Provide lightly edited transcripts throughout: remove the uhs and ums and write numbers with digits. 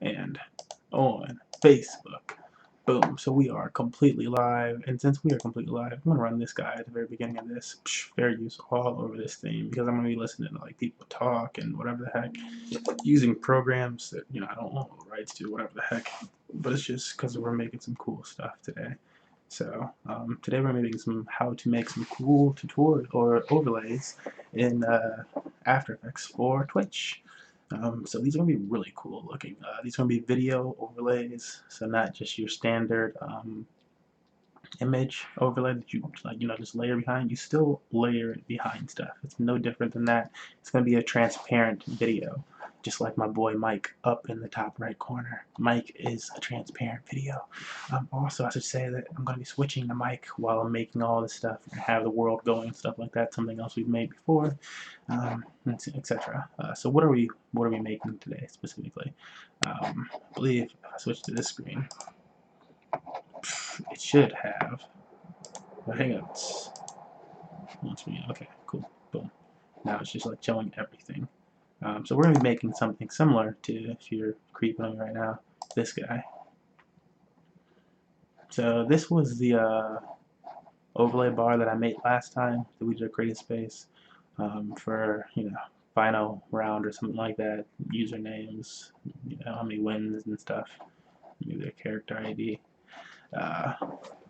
and on Facebook. Boom. So we are completely live, and since we are completely live, I'm gonna run this guy at the very beginning of this. Fair use all over this thing because I'm gonna be listening to like people talk and whatever the heck, using programs that I don't own the rights to, whatever the heck. But it's just because we're making some cool stuff today. So today we're making some how to make some cool tutorial or overlays in After Effects for Twitch. So these are gonna be really cool looking. These are gonna be video overlays, so not just your standard image overlay that you just layer behind. You still layer it behind stuff. It's no different than that. It's gonna be a transparent video, just like my boy Mike up in the top right corner. Mike is a transparent video. Also, I should say that I'm gonna be switching the mic while I'm making all this stuff and have the world going and stuff like that. Something else we've made before, etc. So what are we making today specifically? I believe if I switch to this screen, it should have hangouts. Okay, cool, boom. Now it's just like showing everything. So we're gonna be making something similar to, if you're creeping on me right now, this guy. So this was the overlay bar that I made last time that we did a creative space for final round or something like that. Usernames, how many wins and stuff, maybe their character ID.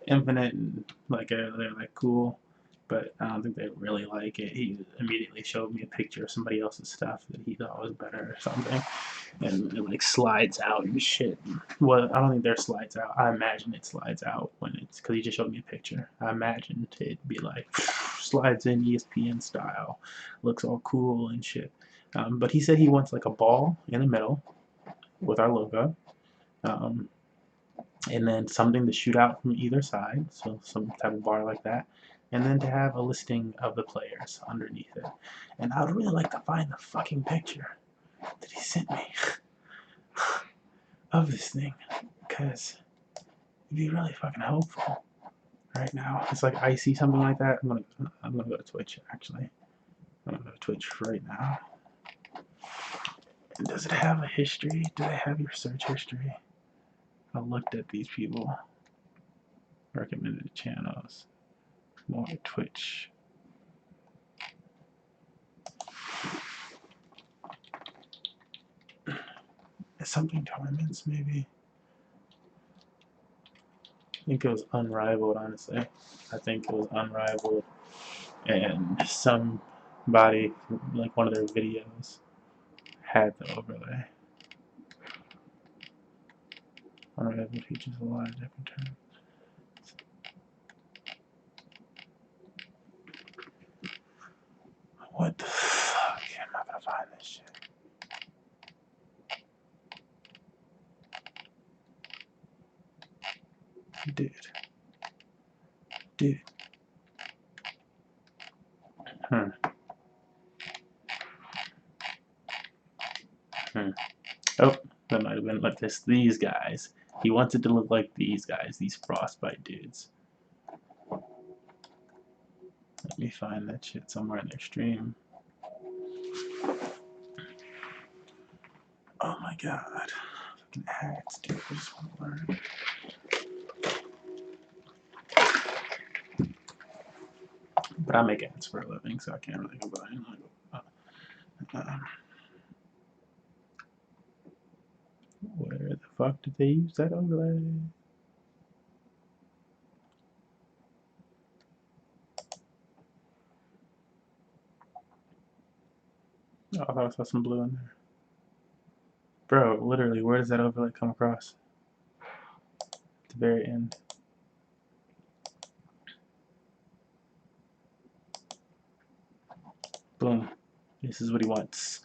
Infinite and they're like cool, but I don't think they really like it. He immediately showed me a picture of somebody else's stuff that he thought was better or something, and it like slides out and shit. Well, I don't think there slides out. I imagine it slides out when it's because he just showed me a picture. I imagined it'd be like slides in ESPN style, looks all cool and shit. But he said he wants like a ball in the middle with our logo. And then something to shoot out from either side, so some type of bar like that, and then to have a listing of the players underneath it. And I would really like to find the fucking picture that he sent me of this thing, because it'd be really fucking helpful right now. It's like I see something like that, I'm gonna go to Twitch actually. I'm gonna go to Twitch right now. And does it have a history? Do they have your search history? I looked at these people. Recommended channels. More Twitch. Something tournaments maybe. I think it was Unrivaled, honestly. I think it was Unrivaled, and somebody, like one of their videos, had the overlay. Unrivaled features a lot of different terms. What the fuck? I'm not gonna find this shit. Dude. Oh, that might have been like this. These guys. He wants it to look like these guys, these Frostbite dudes. Let me find that shit somewhere in their stream. Oh my god. Fucking ads, dude. I just want to learn. But I make ads for a living, so I can't really complain. Where the fuck did they use that overlay? Oh, I thought I saw some blue in there. Bro, literally, where does that overlay come across? At the very end. Boom. This is what he wants.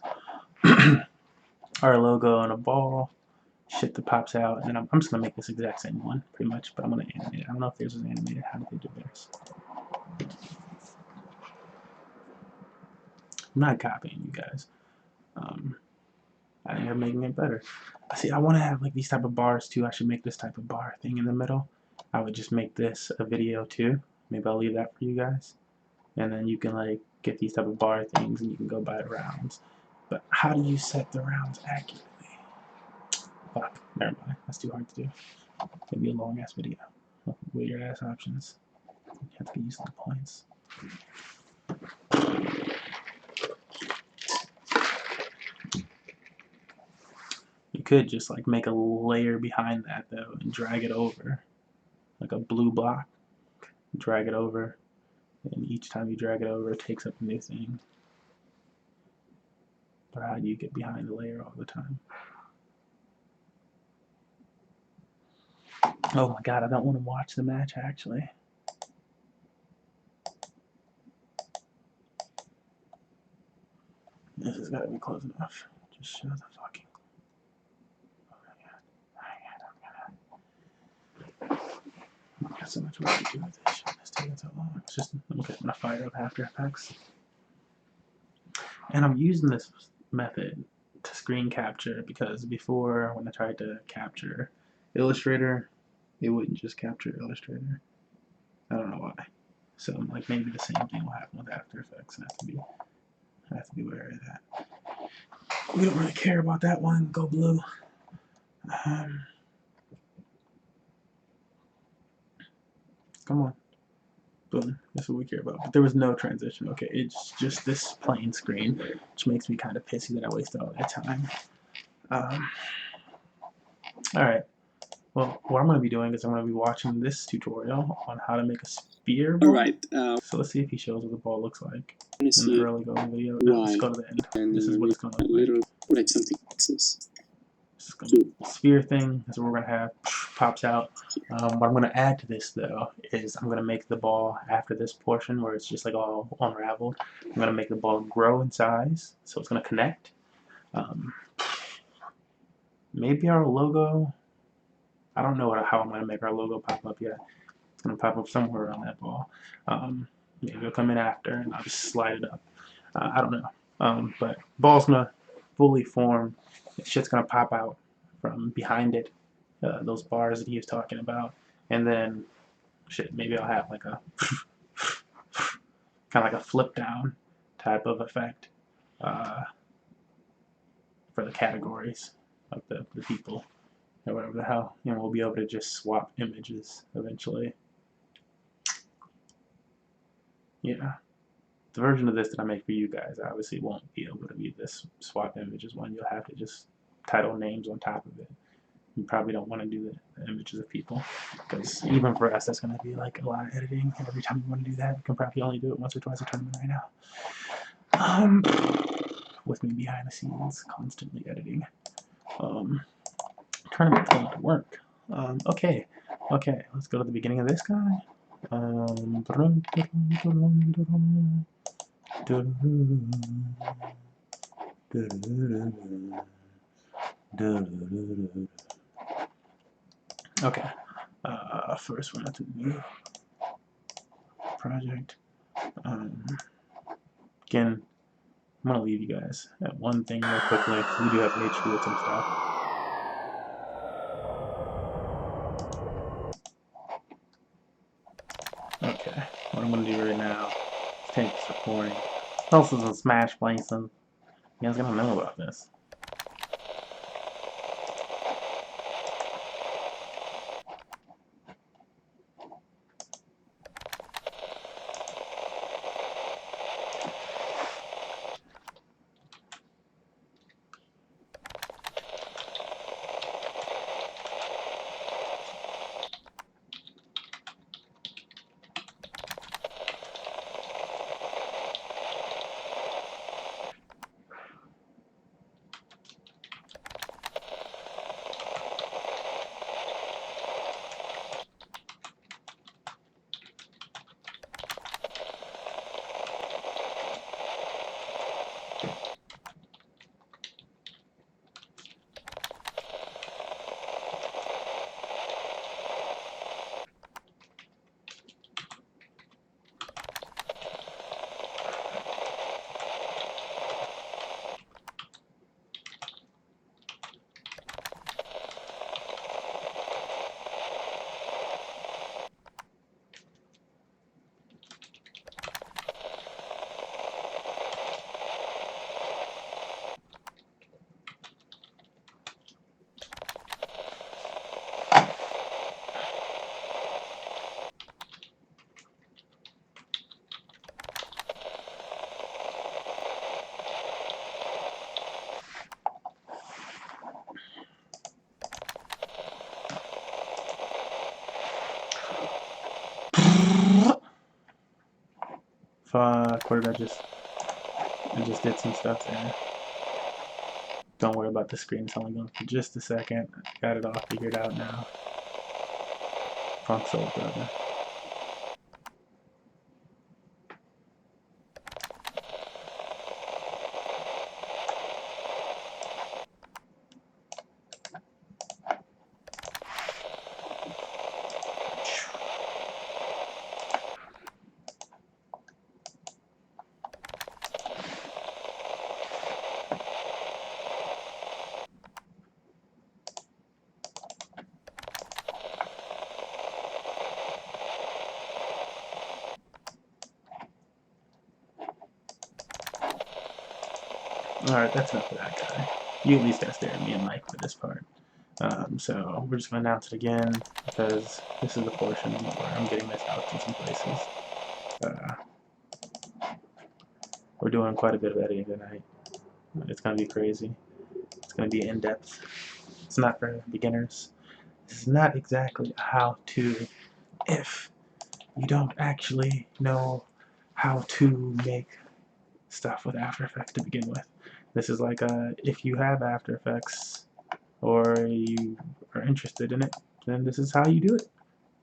Our logo on a ball. Shit that pops out. And then I'm just going to make this exact same one, pretty much. But I'm going to animate it. I don't know if theirs is animated. How did they do theirs? I'm not copying you guys. I think I'm making it better. See, I want to have like these type of bars too. I should make this type of bar thing in the middle. I would just make this a video too. Maybe I'll leave that for you guys. And then you can like get these type of bar things and you can go by rounds. But how do you set the rounds accurately? Fuck. Never mind. That's too hard to do. Maybe a long ass video. Weird ass options. You have to get used to the points. You could just like make a layer behind that though and drag it over. Like a blue block. Drag it over. And each time you drag it over, it takes up a new thing. But how do you get behind the layer all the time? Oh my god, I don't want to watch the match actually. This has got to be close enough. Just show the fucking. Oh my god. I've got so much work to do with this shit. It's taking so long. It's just. Okay, I'm gonna fire up After Effects. And I'm using this method to screen capture because before, when I tried to capture Illustrator, it wouldn't just capture Illustrator. I don't know why. So I'm like, maybe the same thing will happen with After Effects, and I have to be wary of that. We don't really care about that one. Go blue. Come on. Boom. That's what we care about. But there was no transition. Okay, it's just this plain screen, which makes me kind of pissy that I wasted all that time. Alright. Well, what I'm going to be doing is I'm going to be watching this tutorial on how to make a sphere ball. Alright. So let's see if he shows what the ball looks like In the early going video. No, let's go to the end. And this is what it's going to look like. Write something like this. Sphere thing, that's what we're going to have, pops out. What I'm going to add to this though is I'm going to make the ball after this portion where it's just like all unraveled. I'm going to make the ball grow in size, so it's going to connect. Maybe our logo, I don't know how I'm going to make our logo pop up yet. It's going to pop up somewhere around that ball. Maybe it'll come in after and I'll just slide it up. I don't know. But ball's going to fully form. Shit's going to pop out from behind it. Those bars that he was talking about. And then, shit, maybe I'll have like a kind of like a flip down type of effect for the categories of the people or whatever the hell. And we'll be able to just swap images eventually. Yeah. The version of this that I make for you guys obviously won't be able to be this swap images one. You'll have to just title names on top of it. You probably don't want to do the images of people because even for us that's going to be like a lot of editing, and every time you want to do that you can probably only do it once or twice a tournament right now. With me behind the scenes constantly editing. Tournament going to work. Okay, let's go to the beginning of this guy. Okay, first we're going to new project. Again, I'm going to leave you guys at one thing real quickly because we do have an issue with some stuff. Okay, what I'm going to do right now is take this recording. This is in Smash Places. You guys going to know about this. Fuck, what did I just did some stuff there. Don't worry about the screen, it's only going for just a second. Got it all figured out now. Funk Soul Brother. Alright, that's enough of that guy. You at least got to stare at me and Mike for this part. So we're just going to announce it again because this is the portion where I'm getting this out in some places. We're doing quite a bit of editing tonight. It's going to be crazy. It's going to be in-depth. It's not for beginners. This is not exactly how to, if you don't actually know how to make stuff with After Effects to begin with. This is like if you have After Effects or you are interested in it, then this is how you do it.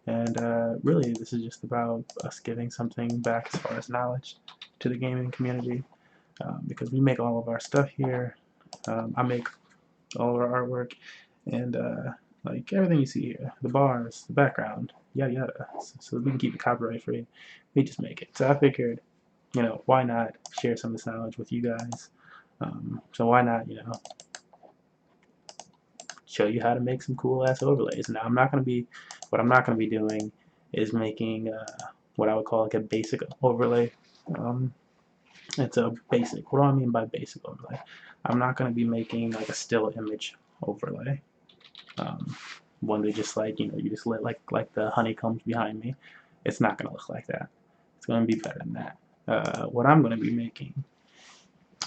And really, this is just about us giving something back as far as knowledge to the gaming community, because we make all of our stuff here. I make all of our artwork, and like everything you see here, the bars, the background, yada yada, so we can keep it copyright free. We just make it. So I figured, you know, why not share some of this knowledge with you guys? So why not, you know, show you how to make some cool ass overlays. Now I'm not gonna be, what I'm not gonna be doing is making what I would call like a basic overlay. It's a basic. What do I mean by basic overlay? I'm not gonna be making like a still image overlay. One that just like, you know, you just let like the honeycombs behind me. It's not gonna look like that. It's gonna be better than that. What I'm gonna be making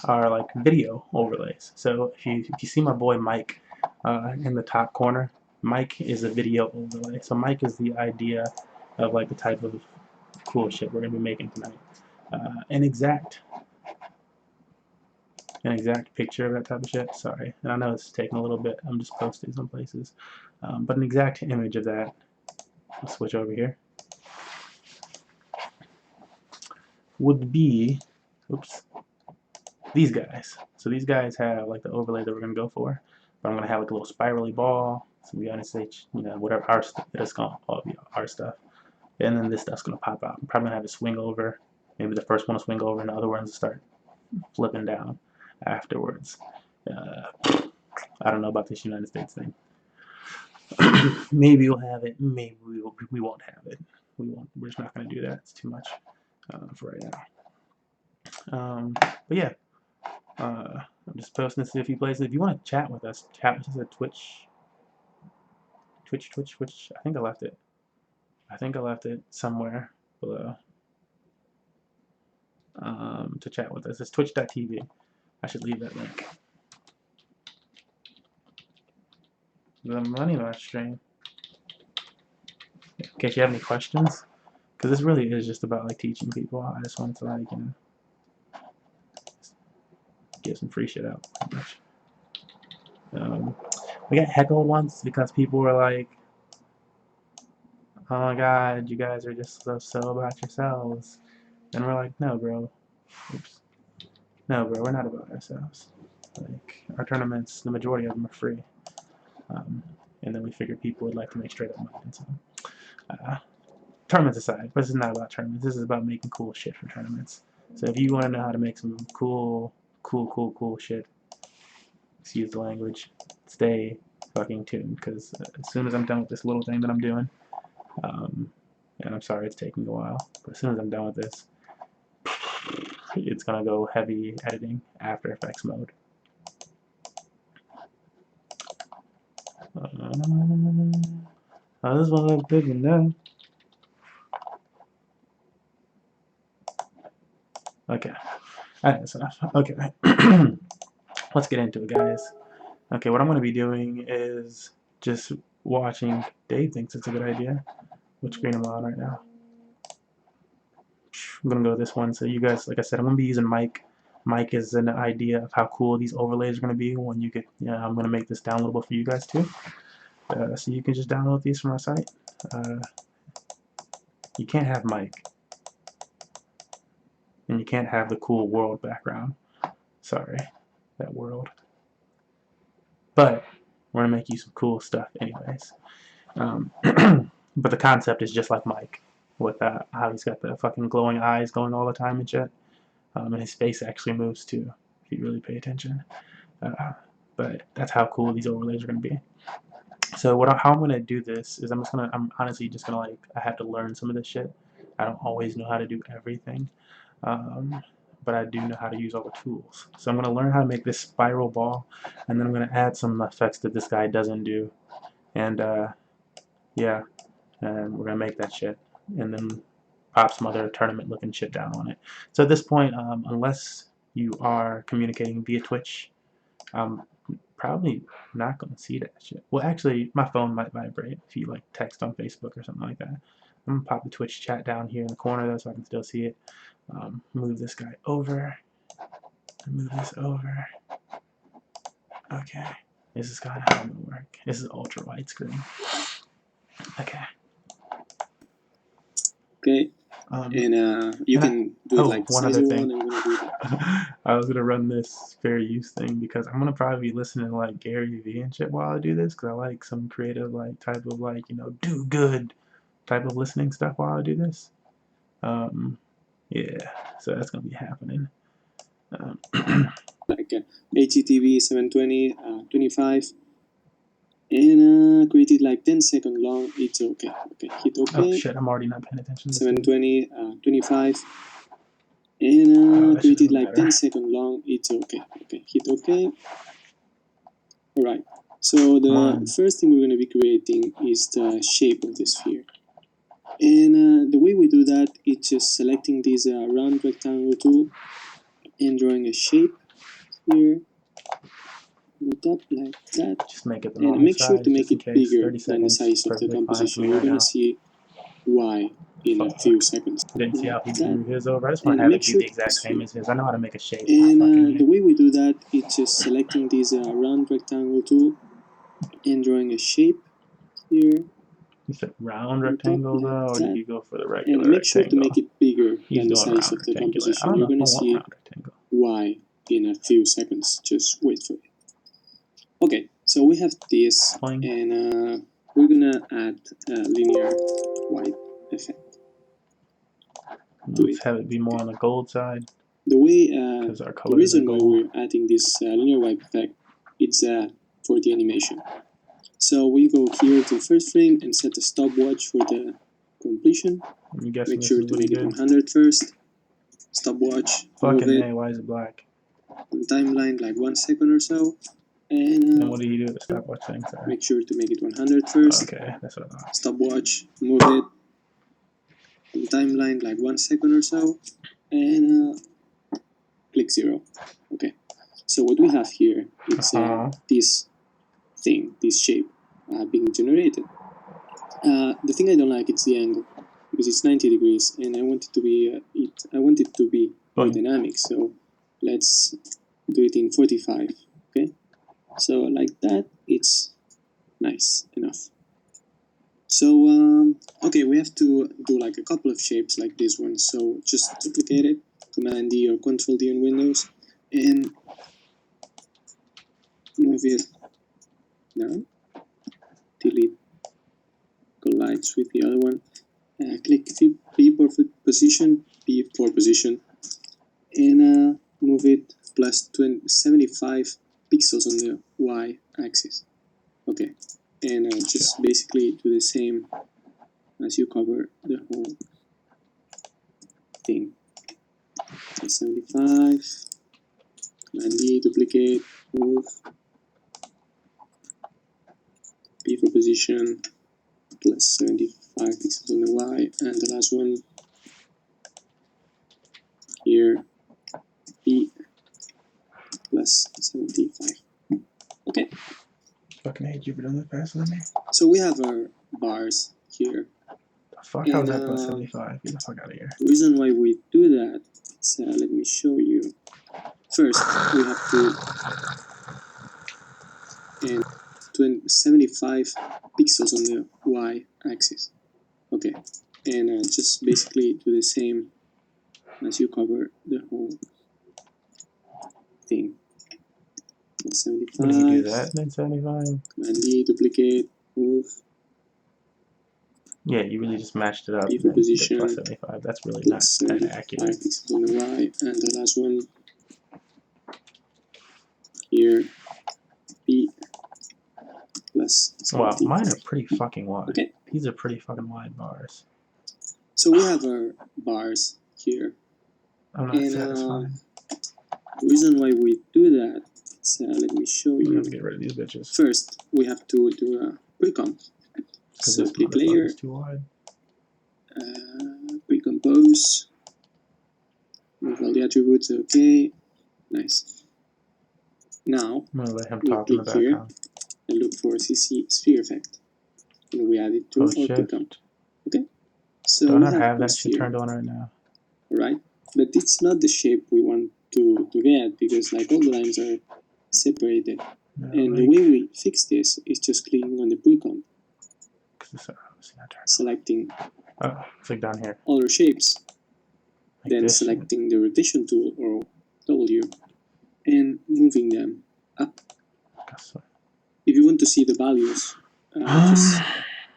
are like video overlays. So if you see my boy Mike in the top corner, Mike is a video overlay. So Mike is the idea of like the type of cool shit we're gonna be making tonight. An exact picture of that type of shit. Sorry, and I know it's taking a little bit. I'm just posting some places, but an exact image of that. I'll switch over here. Would be, oops, these guys. So these guys have like the overlay that we're gonna go for, but I'm gonna have like a little spirally ball. So we gotta say, you know, whatever our stuff, it's gonna all be our stuff, and then this stuff's gonna pop out. I'm probably gonna have it swing over. Maybe the first one will swing over, and the other ones will start flipping down afterwards. I don't know about this United States thing. Maybe we'll have it. Maybe we won't have it. We won't. We're just not gonna do that. It's too much for right now. But yeah. I'm just posting this to a few places. If you want to chat with us, chat with us at Twitch. I think I left it. I think I left it somewhere below. To chat with us. It's twitch.tv. I should leave that link. The money match stream. In case you have any questions, because this really is just about like teaching people. I just wanted to like, you know, give some free shit out. Pretty much. We got heckled once because people were like, "Oh my God, you guys are just so about yourselves," and we're like, "No, bro. Oops. No, bro. We're not about ourselves. Like our tournaments, the majority of them are free." And then we figured people would like to make straight up money. So, tournaments aside, but this is not about tournaments. This is about making cool shit for tournaments. So if you want to know how to make some cool shit, excuse the language, stay fucking tuned, because as soon as I'm done with this little thing that I'm doing, and I'm sorry it's taking a while, but as soon as I'm done with this, it's gonna go heavy editing, After Effects mode. This one looks big enough. Okay, that's enough. Okay, let's get into it, guys. Okay, what I'm going to be doing is just watching. Dave thinks it's a good idea. Which screen am I on right now? I'm gonna go this one. So you guys, like I said, I'm gonna be using Mike. Mike is an idea of how cool these overlays are gonna be when you get. Yeah, I'm gonna make this downloadable for you guys too. So you can just download these from our site. You can't have Mike, and you can't have the cool world background. Sorry, that world. But we're gonna make you some cool stuff anyways. But the concept is just like Mike, with how he's got the fucking glowing eyes going all the time and shit. And his face actually moves too, if you really pay attention. But that's how cool these overlays are gonna be. So how I'm gonna do this is I'm honestly just gonna I have to learn some of this shit. I don't always know how to do everything, but I do know how to use all the tools. So I'm gonna learn how to make this spiral ball, and then I'm gonna add some effects that this guy doesn't do, and yeah, and we're gonna make that shit, and then pop some other tournament looking shit down on it. So at this point, unless you are communicating via Twitch, probably not gonna see that shit. Well, actually, my phone might vibrate if you text on Facebook or something like that. I'm gonna pop the Twitch chat down here in the corner though, so I can still see it. Move this guy over. Move this over. Okay, this is kind of how it will work. This is ultra widescreen. Okay. Okay. And you can do it like one size other you thing. want. I'm gonna do that. I was gonna run this fair use thing because I'm gonna probably be listening to Gary Vee and shit while I do this, because I like some creative type of do good type of listening stuff while I do this. Yeah, so that's gonna be happening. Like HTTP 720 25 and create it like 10-second long. It's okay. Okay, hit OK. Oh shit, I'm already not paying attention to 720 25 and create it like 10-second long. It's okay. Okay, hit OK. Alright, so the first thing we're going to be creating is the shape of the sphere. And the way we do that is just selecting this round rectangle tool and drawing a shape here. Up like that. Just make it the and make sure to make it bigger than the size of the composition. We're going to see why in a few seconds. Didn't see how he drew his over. I just want to have it be the exact same as his. I know how to make a shape. And the way we do that is just selecting this round rectangle tool and drawing a shape here. You said round rectangle though, or did you go for the regular and make rectangle? Sure to make it bigger than the size of the composition. You're going to see why in a few seconds. Just wait for it. Okay, so we have this, and we're gonna add a linear white effect. Let's have it be more on the gold side. The way, the reason why we're adding this linear white effect, it's for the animation. So we go here to first frame and set a stopwatch for the completion. Make sure to make it 100 first. Stopwatch. Fucking A, why is it black? On timeline like 1 second or so. And what do you do with the stopwatch thing? Sorry. Make sure to make it 100 first. Okay, that's what I thought. Stopwatch, move it. On timeline like 1 second or so. And click 0. Okay. So what we have here is this thing, this shape being generated. The thing I don't like is the angle, because it's 90 degrees, and I want it to be more dynamic. So let's do it in 45. Okay. So like that, it's nice enough. So okay, we have to do like a couple of shapes like this one. So just duplicate it, Command D or Control D on Windows, and move it down. Delete collides with the other one. Click P for position, P for position, and move it plus 75 pixels on the Y axis. Okay, and just basically do the same as you cover the whole thing. 75, Command D, duplicate, move, P for position, plus 75 pixels on the Y, and the last one here, P plus 75. Okay. Fucking hate you for doing that faster than me. So we have our bars here. fuck? How is that plus 75? Get the fuck out of here. The reason why we do that is, let me show you. First, we have to 75 pixels on the y-axis. Okay, and just basically do the same as you cover the whole thing. 75. When you do that, then 75. Command D, duplicate, move. Yeah, you really just matched it up. B for position. Plus 75. That's really Plus not that 75 accurate. pixels on the y, and the last one here. B plus 75. Wow, mine are pretty fucking wide. Okay. These are pretty fucking wide bars. So we have our bars here. I'm not And satisfied. the reason why we do that is, let me show I'm gonna you. have to get rid of these bitches. First, we have to do a pre-comp. Because So this click layer, is too wide. pre-compose, move all the attributes, okay, nice. Now, I'm gonna let him we talk in the click here. background. and look for CC sphere effect. And we add it to Oh our shit. pre-comp. Okay? So Do I we not have our that shit sphere, turned on right now? right? But it's not the shape we want to get because like all the lines are separated. No, And the like, way we fix this is just clicking on the pre-comp, 'cause it's obviously not turned selecting on. Oh, it's like down here. other shapes, Like then this shit. selecting the rotation tool or W and moving them up. That's what- If you want to see the values, just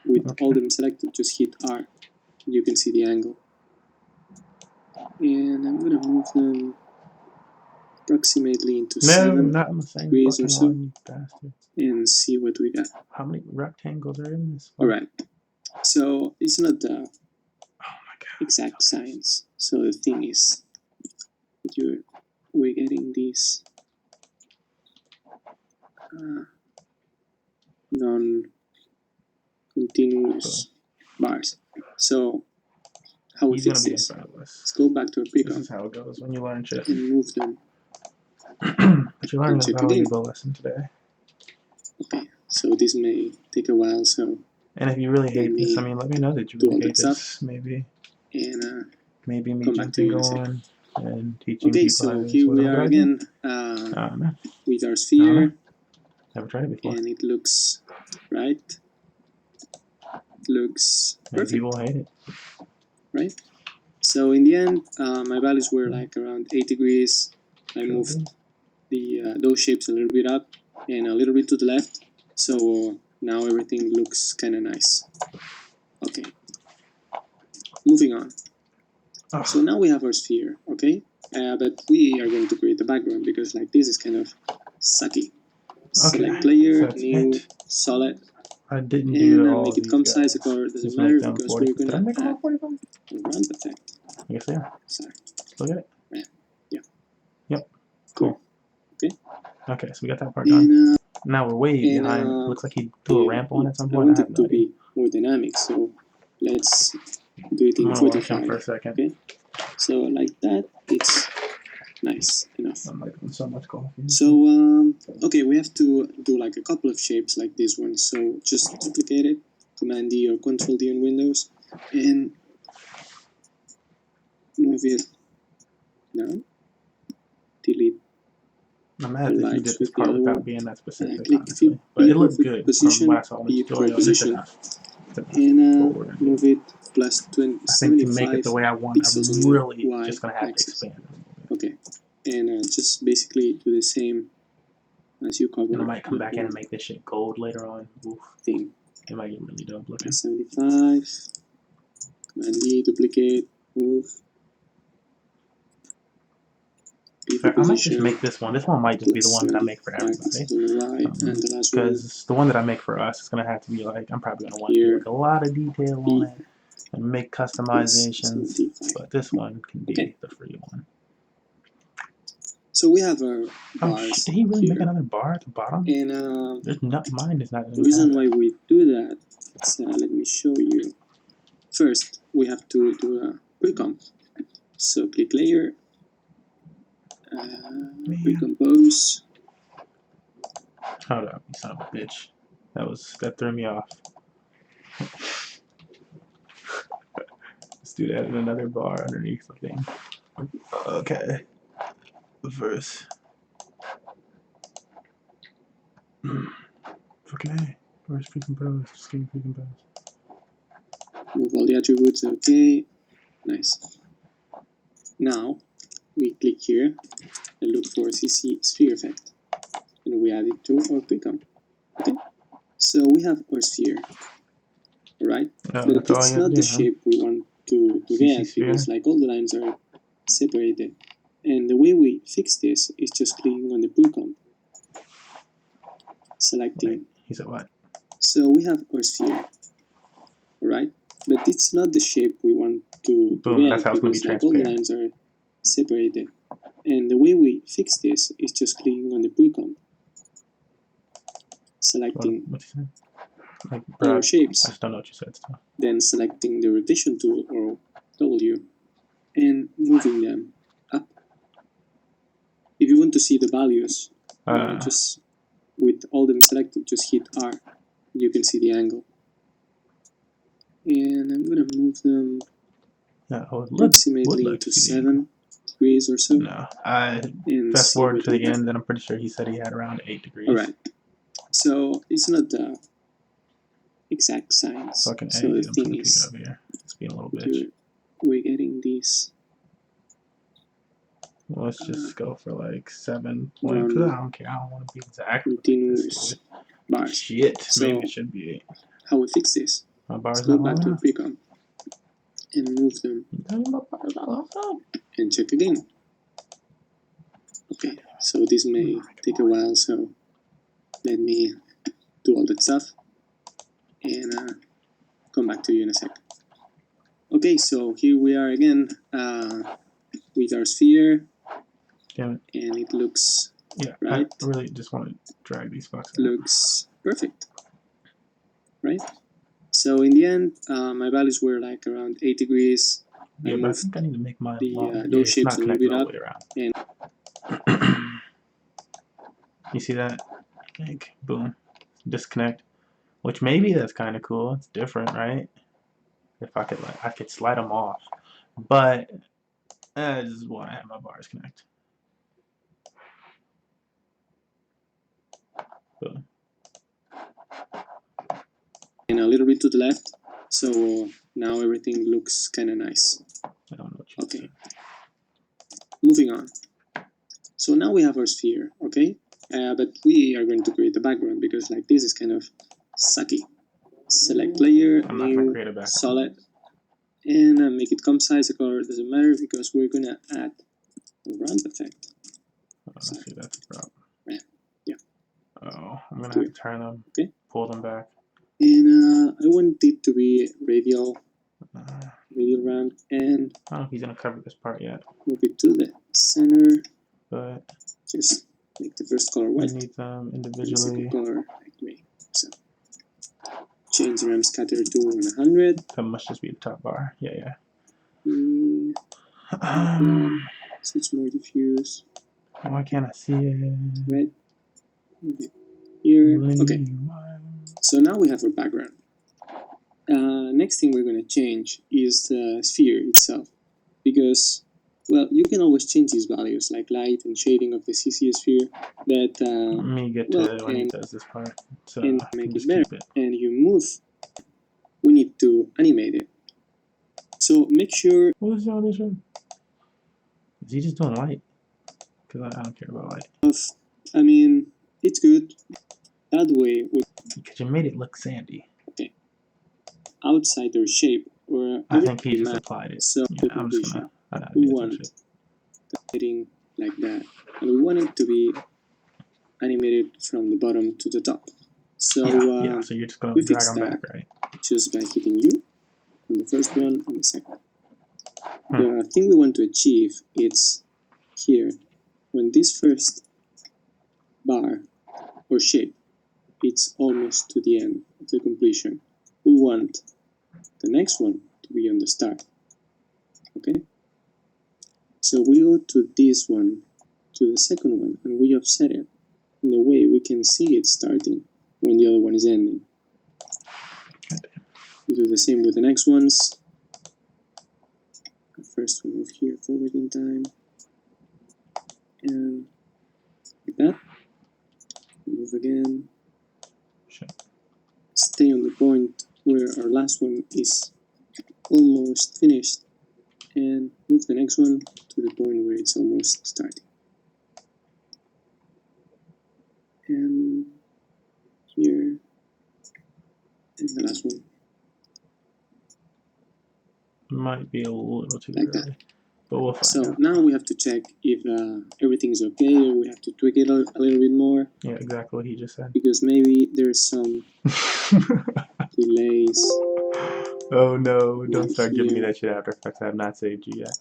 with Okay. all them selected, just hit R. You can see the angle. And I'm gonna move them approximately into No, 7 not in the same degrees or fucking so, one, you bastard. and see what we got. How many rectangles are in this? Alright, so it's not Oh my god. exact science. So the thing is, we're getting these non-continuous bars. So how we He's gonna fix be this? in front of Let's us. go back to our This pre-comp is how it goes when you learn shit. and move them. But you learned And a check valuable lesson today. Okay, so this may take a while. So And if you really hate this, I me mean, let me know that you do really all hate that this. Maybe and me come back to jumping you in a sec. on and teaching Okay, people how so to here what we a are good idea. again I don't know. with our I don't know. sphere, Never tried it before. and it looks right. Looks Maybe perfect, people hate it. right? So in the end, my values were like around 8 degrees. I Could moved be. the those shapes a little bit up and a little bit to the left. So now everything looks kind of nice. Okay, moving on. Ugh. So now we have our sphere, okay? But we are going to create a background because like this is kind of sucky. Select layer, so that's new, it. solid, I didn't do and all make of it these comp guys. size. The color doesn't Just matter make them because 40. we're Did I gonna make them all add 45? a ramp effect. I guess they are. Sorry. Look at it. Yeah. Yep. Cool. Okay. Okay, so we got that part done. And Now we're way and, behind. Looks like he threw a ramp on at some I point. I want have it no to idea. be more dynamic, so let's do it I'm in gonna watch him 45. for a second. Okay. So like that, it's nice enough. I'm making so much coffee. So okay, we have to do like a couple of shapes like this one. So just duplicate it, Command D or Control D on Windows, and move it down. Delete. I'm mad that you Lights did this with the part other without one. being that specific, Click honestly. But it looked P good position, from what I saw in the P tutorial. position, It's enough. and move it plus I think to make it 75 the way I want, pixels on I'm the really Y just gonna have to axis. expand it a little bit. Okay, and just basically do the same as you cover. And I might come the back in whole and make this shit gold later on. Oof. thing. It might get really dope looking. 75. Command D, duplicate, move. P for I might just position, make this one. This one might just be the one that I make for 75 everybody. pixels on the Y, and the last one Because the one that I make for us is gonna have to be like, I'm probably gonna want to do here, like a lot of detail on it and make plus customizations. 75. But this one can be Okay. the free one. So we have our Oh bars shit! Did he really make here. another bar at the bottom? And There's not. Mine is not. the reason why we do that is, let me show you. First, we have to do a pre-comp. So click layer, recompose. Hold up, you son of a bitch. That threw me off. do that in another bar underneath the thing. Okay. Verse. Fucking A. Where's pre-compose? Just give me pre-compose. Move all the attributes, okay. Nice. Now, we click here and look for CC sphere effect. And we add it to our precomp. Okay? So we have our sphere. Alright? But it's not the shape we want to get because like all the lines are separated. And the way we fix this is just clicking on the precomp. Selecting. Wait, he said what? So we have our sphere. Alright? But it's not the shape we want to Boom, get that's how it's going to because be like all the lines are separated. And the way we fix this is just clicking on the precomp. Selecting What'd you say? Like, all our shapes. I just don't know what you said still. Then selecting the rotation tool or W and moving them up. If you want to see the values, just with all them selected, just hit R. You can see the angle. And I'm gonna move them approximately to 7 degrees or so. No, I fast forward to the end, and I'm pretty sure he said he had around 8 degrees. Alright, so it's not the exact science. Fucking so the thing is, over here. It's being a little bitch. We're getting these. Well, let's just go for like 7 points. I don't care. I don't want to be exact. Continuous bars. Shit. So maybe it should be 8. How we fix this? My bars Go back to precomp and move them. And check again. Okay, so this may take a while, so let me do all that stuff and come back to you in a sec. Okay, so here we are again with our sphere. Damn it. And it looks right. I really just want to drag these boxes. Looks perfect, right? So in the end, my values were like around 8 degrees. Yeah, but I think I need to make my those shapes a little bit up. And you see that? Like, boom, disconnect. Which maybe that's kind of cool. It's different, right? If I could, I could slide them off. But I just want to have my bars connect. Boom. And a little bit to the left, so now everything looks kind of nice. I don't know what you Okay. Moving on. So now we have our sphere, okay? But we are going to create a background because like this is kind of sucky. Select layer, new, solid, and make it comp size, the color doesn't matter because we're gonna add a ramp effect. Let's see, that's the problem. Yeah. Oh, I'm gonna have to turn them, pull them back. And I want it to be radial ramp, and I don't know if he's gonna cover this part yet. Move it to the center, but just make the first color white. I need them individually. The second color like gray. So change the ramp scatter to 100. That must just be the top bar. Yeah. So it's more diffuse. Why can't I see it? Red. Here. Okay. So now we have our background. Next thing we're going to change is the sphere itself, because, well, you can always change these values like light and shading of the CC sphere, but let me get to when he does this part, so and make it better. And you move. We need to animate it. So make sure. What is all this? Is he just doing light? Because I don't care about light. I mean, it's good. That way, because you made it look sandy. Okay. Outside their shape, or I think he just applied it. So yeah, I'm just gonna. We want lighting like that, and we want it to be animated from the bottom to the top. So yeah. So you're just gonna drag them back, right? Just by hitting U on the first one and the second. The thing we want to achieve is here when this first bar or shape it's almost to the end of the completion. We want the next one to be on the start. Okay? So we go to this one, to the second one, and we offset it in a way we can see it starting when the other one is ending. We do the same with the next ones. first we move here forward in time, and like that. Move again. Shit. Stay on the point where our last one is almost finished, and move the next one to the point where it's almost starting. And here, and the last one. Might be a little too Like early, but we'll find So out. now we have to check if everything's okay, or we have to tweak it a little bit more, Yeah, exactly what he just said. because maybe there's some delays. Oh no, don't Right start giving me here. that shit After Effects. I have not saved you yet.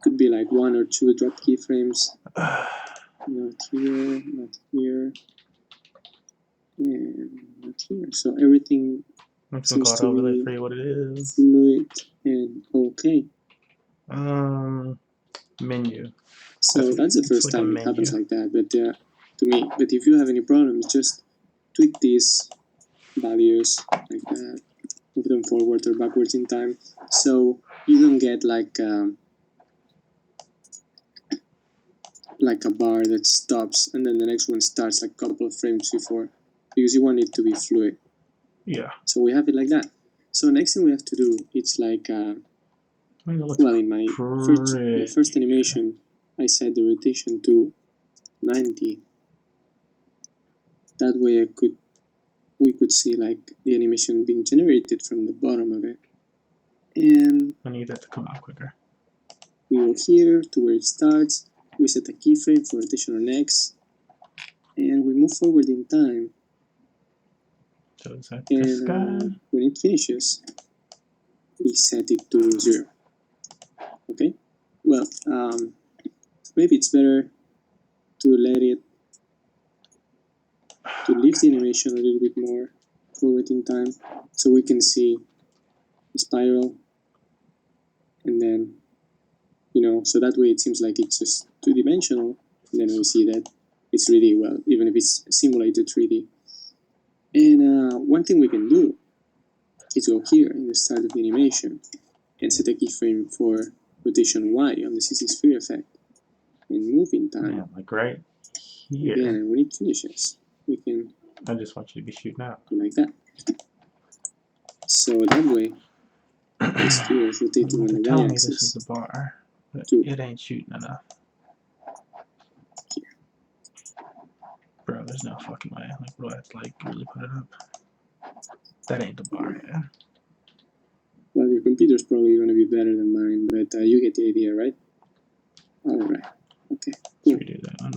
Could be like 1 or 2 drop keyframes. Not here, not here, and not here. So everything I'm just gonna seems call it to overlay be for you what it is. fluid and okay. Menu. So that's the It's first like a time it happens menu. like that, but to me. But if you have any problems, just tweak these values like that, move them forward or backwards in time, so you don't get like a bar that stops and then the next one starts like a couple of frames before, because you want it to be fluid. Yeah. So we have it like that. So next thing we have to do, it's like well, in my first animation, I set the rotation to 90. That way we could see like the animation being generated from the bottom of it. And I need that to come out quicker. we go here to where it starts, we set a keyframe for rotation on X, and we move forward in time. So is that this guy? And when it finishes, we set it to 0. Okay? Well, maybe it's better to let it, to leave the animation a little bit more forward in time, so we can see the spiral, and then, so that way it seems like it's just 2-dimensional, and then we see that it's 3D, well, even if it's simulated 3D. And one thing we can do is go here in the start of the animation and set a keyframe for rotation Y on the CC sphere effect and move in time. Yeah, like right here. Again, and when it finishes, we can I just want you to be shooting out. do like that. So that way, this sphere is rotating on the Tell Y me this is axis. the bar, but Two. it ain't shooting enough. Here. Bro, there's no fucking way. Like, what? Like, really put it up? That ain't the bar, yeah. Well, your computer's probably going to be better than mine, but you get the idea, right? Alright, okay, cool. Let's redo that one.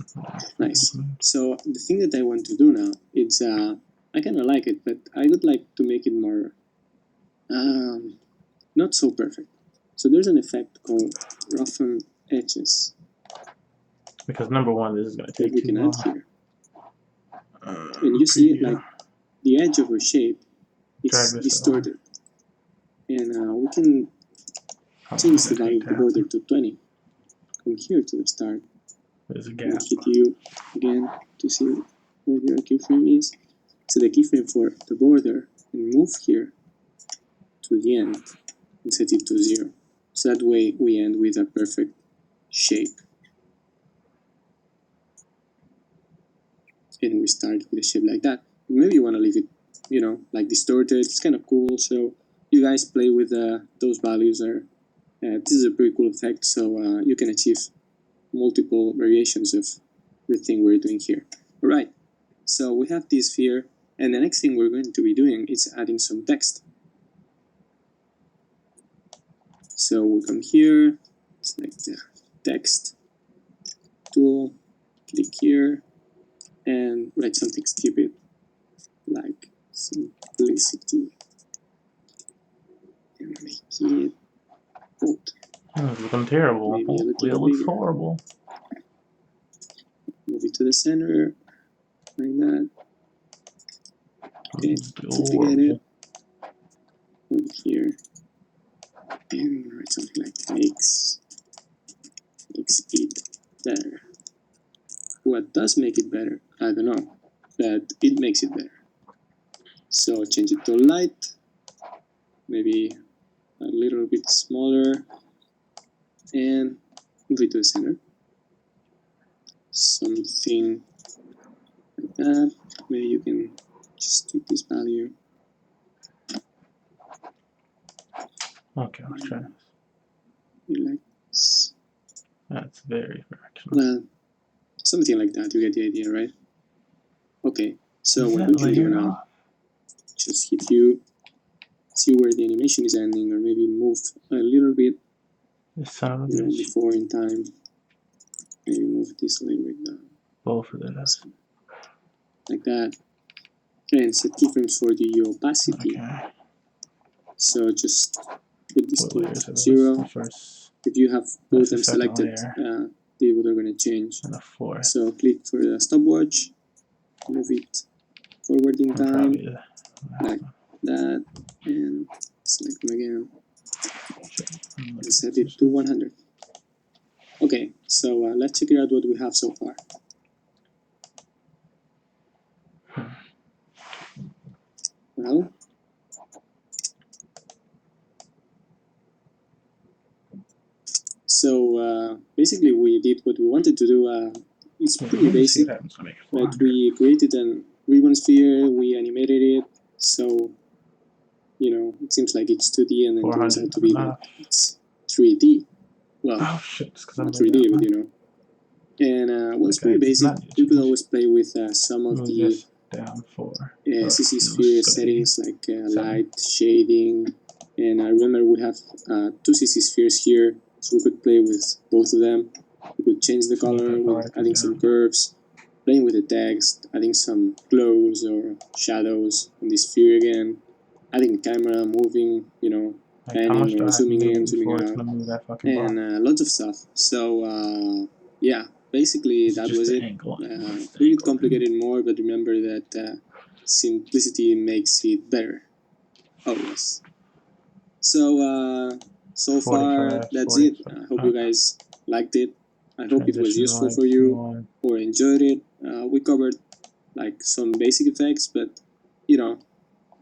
Nice. So the thing that I want to do now is, I kind of like it, but I would like to make it more, not so perfect. So there's an effect called roughen edges Because number one, this is going to that take we too can long. add here. And you see it, like the edge of our shape is distorted. And we can change the value of the border to 20. From here to the start. There's a And gap. hit you again to see where your keyframe is. So the keyframe for the border, and move here to the end and set it to 0. So that way we end with a perfect shape. And we start with a shape like that. Maybe you want to leave it, like distorted. It's kind of cool. So you guys play with those values. This is a pretty cool effect. So you can achieve multiple variations of the thing we're doing here. All right. So we have this sphere, and the next thing we're going to be doing is adding some text. So we'll come here, select the text tool, click here, and write something stupid like simplicity, and make it bold. Oh, it's looking terrible. Maybe a little It looks bigger. horrible. Move it to the center, like that. Okay, duplicate it. Over here, and write something like makes it better. What does make it better? I don't know, but it makes it better. So change it to light, maybe a little bit smaller, and move it to the center. Something like that. Maybe you can just tweak this value. Okay, let's try this. Like this. That's very fractional. Well, something like that. You get the idea, right? Okay. So Is what that we can do layered now? off? Just hit you, see where the animation is ending, or maybe move a little bit, This son of a you know, bitch. before in time. Maybe move this a little bit down, Both of those. like that. Okay, and set keyframes for the opacity. Okay. So just put this What to layers are those? 0. The first If you have both That's the them second selected, layer. they are going to change. and the fourth. So click for the stopwatch, move it forward in And time, probably the last like one. that, and select them again, And and set it to 100. Okay, so let's check out what we have so far. Well, so basically we did what we wanted to do. It's pretty basic, but we created an ribbon sphere, we animated it, so you know, it seems like it's 2D and then turns out to be that it's 3D. Well, oh shit, not 3D, but you know. And well, it's pretty basic. You could always play with some of the down 4 CC sphere settings like light, shading, and I remember we have 2 CC spheres here, so we could play with both of them. We could change the color with adding some curves, playing with the text, adding some glows or shadows on the sphere again, adding camera, moving, you know, panning or zooming in, zooming out, and lots of stuff. So yeah, basically that was it. We could complicate it more, but remember that simplicity makes it better, always. So so far that's it. I hope you guys liked it. I hope it was useful for you or enjoyed it. We covered like some basic effects, but you know,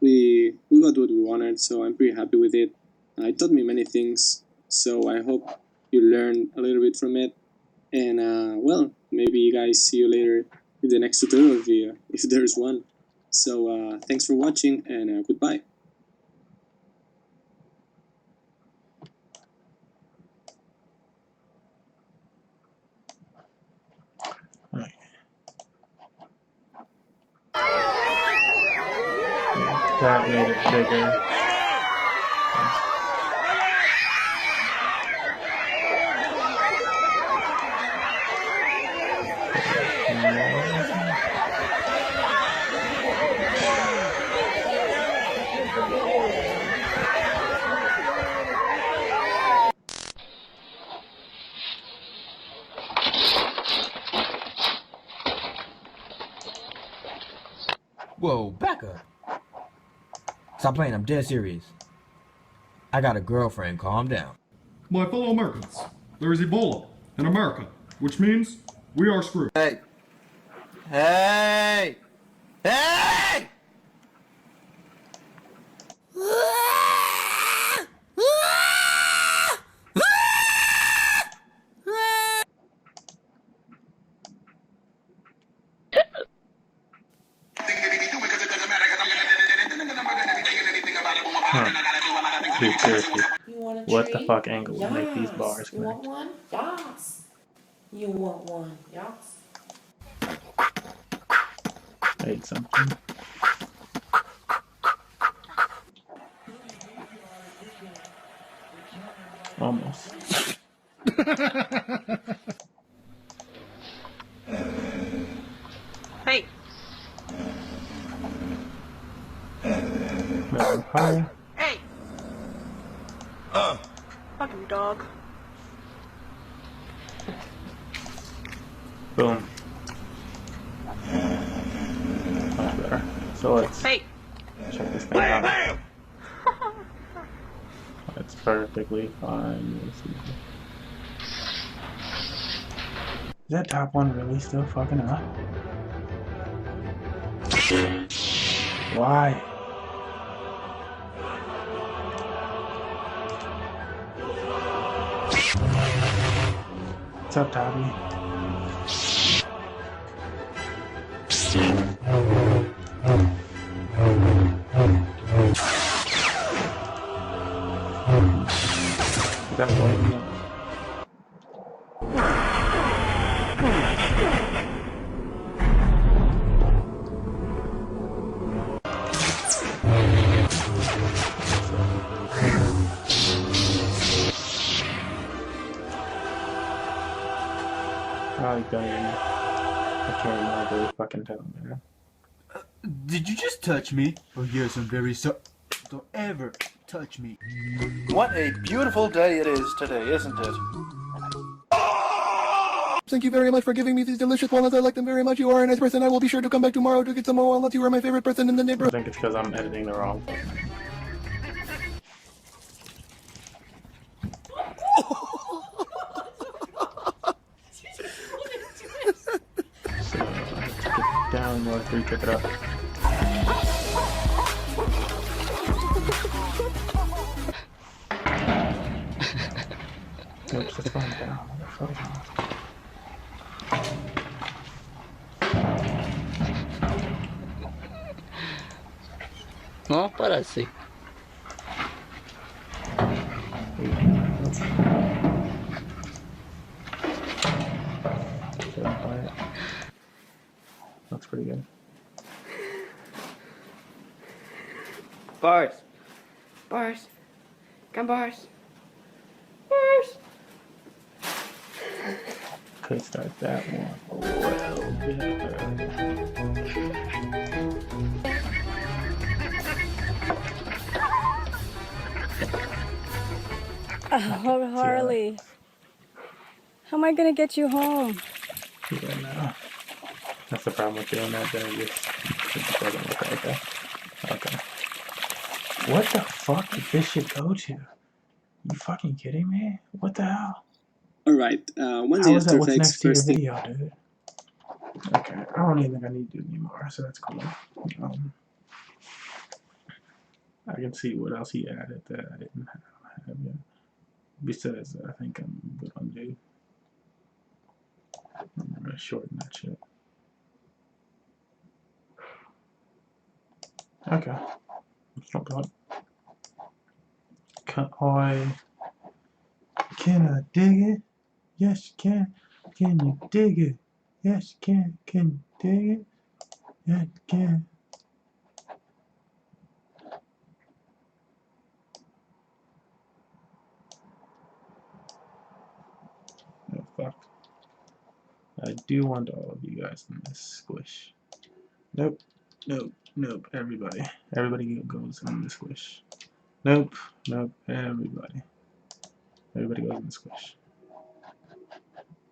we got what we wanted, so I'm pretty happy with it. It taught me many things, so I hope you learned a little bit from it. And well, maybe you guys see you later in the next tutorial if there's one. So thanks for watching, and goodbye. Right. That made it bigger. Whoa, back up. Stop playing, I'm dead serious. I got a girlfriend, calm down. My fellow Americans, there is Ebola in America, which means we are screwed. Hey! Hey! Hey! Dude, seriously. What the fuck angle would make these bars You want connect? one? Yes. You want one? Yes. I ate something. Almost. Hey. Vampire. Hey. Fucking dog. Boom. Much better. So let's Hey. check this thing out. It's perfectly fine. Is that top one really still fucking up? Why? What's up, Dobby? That was me. I can't remember the fucking title, man. Did you just touch me? Oh yes, I'm very sorry. Don't ever touch me. What a beautiful day it is today, isn't it? Thank you very much for giving me these delicious walnuts. I like them very much. You are a nice person. I will be sure to come back tomorrow to get some more walnuts. You are my favorite person in the I neighborhood. think it's because I'm editing the wrong thing. So, I took it down, more three, took it up. Oops, it's going down. No, parece. Looks pretty good. Bars. Bars. Come bars. Bars. Could start that one a little bit Oh, Harley. How am I gonna get you home? Yeah, no. That's the problem with doing that, then it just doesn't look like that. Okay. What the fuck did this shit go to? You fucking kidding me? What the hell? Alright, once How the is that After what's Effects next to your first thing. video, dude? Okay, I don't even think I need to do anymore, so that's cool. I can see what else he added that I didn't have yet. Besides, I think I'm good on dude. I'm gonna shorten that shit. Okay. Let's not bad. Can I dig it? Yes, you can. Can you dig it? Yes, you can. Can you dig it? Yes, you can. Oh, fuck. I do want all of you guys in this squish. Nope. Nope. Nope. Everybody. Everybody goes in the squish. Nope. Nope. Everybody. Everybody goes in the squish.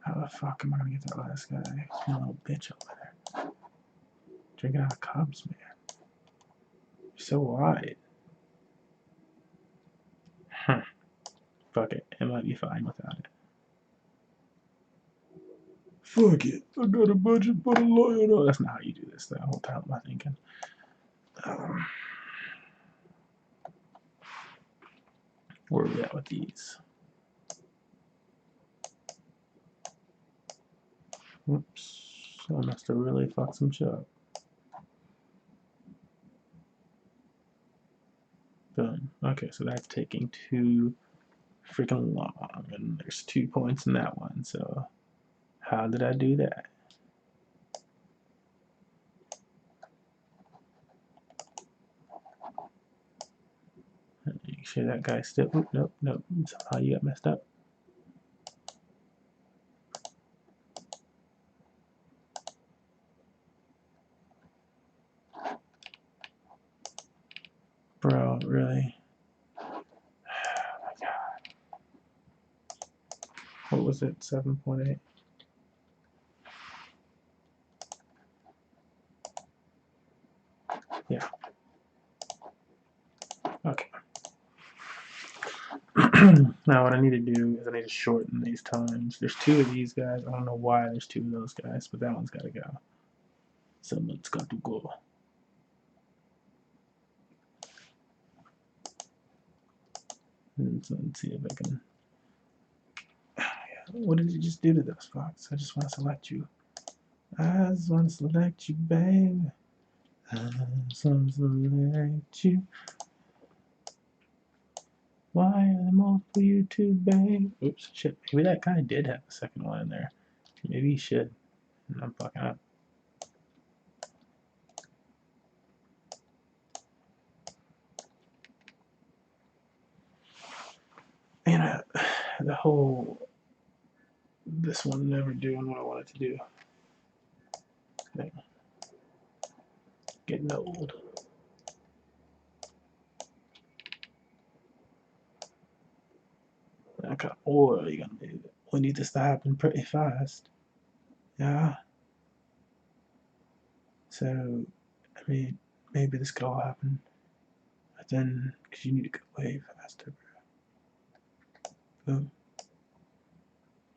How the fuck am I gonna get that last guy? He's a little bitch over there. Drinking out of cups, man. You're so wide. Huh. Fuck it. It might be fine without it. Fuck it. I got a budget for the lawyer. No, that's not how you do this. That whole time I'm thinking. Where are we at with these? Whoops. I must have really fucked some shit up. Boom. Okay, so that's taking too freaking long. And there's 2 points in that one. So how did I do that? Make sure that guy still. Oop, nope, nope. Somehow you got messed up. Bro, really? Oh my god. What was it? 7.8? Yeah. Okay. Now what I need to do is I need to shorten these times. There's 2 of these guys. I don't know why there's 2 of those guys, but that one's got to go. Someone's got to go. And so let's see if I can. Yeah, What did you just do to those fucks? I just want to select you. I just want to select you, babe. I just want to select you. Why are they all for you too, babe? Oops, shit. Maybe that guy did have a second one in there. Maybe he should. I'm fucking up. And the whole this one never doing what I wanted to do. Okay. Getting old. Okay, or are you gonna do it? We need this to happen pretty fast. Yeah. So, I mean, maybe this could all happen, but then, because you need to go way faster, bro. Boom.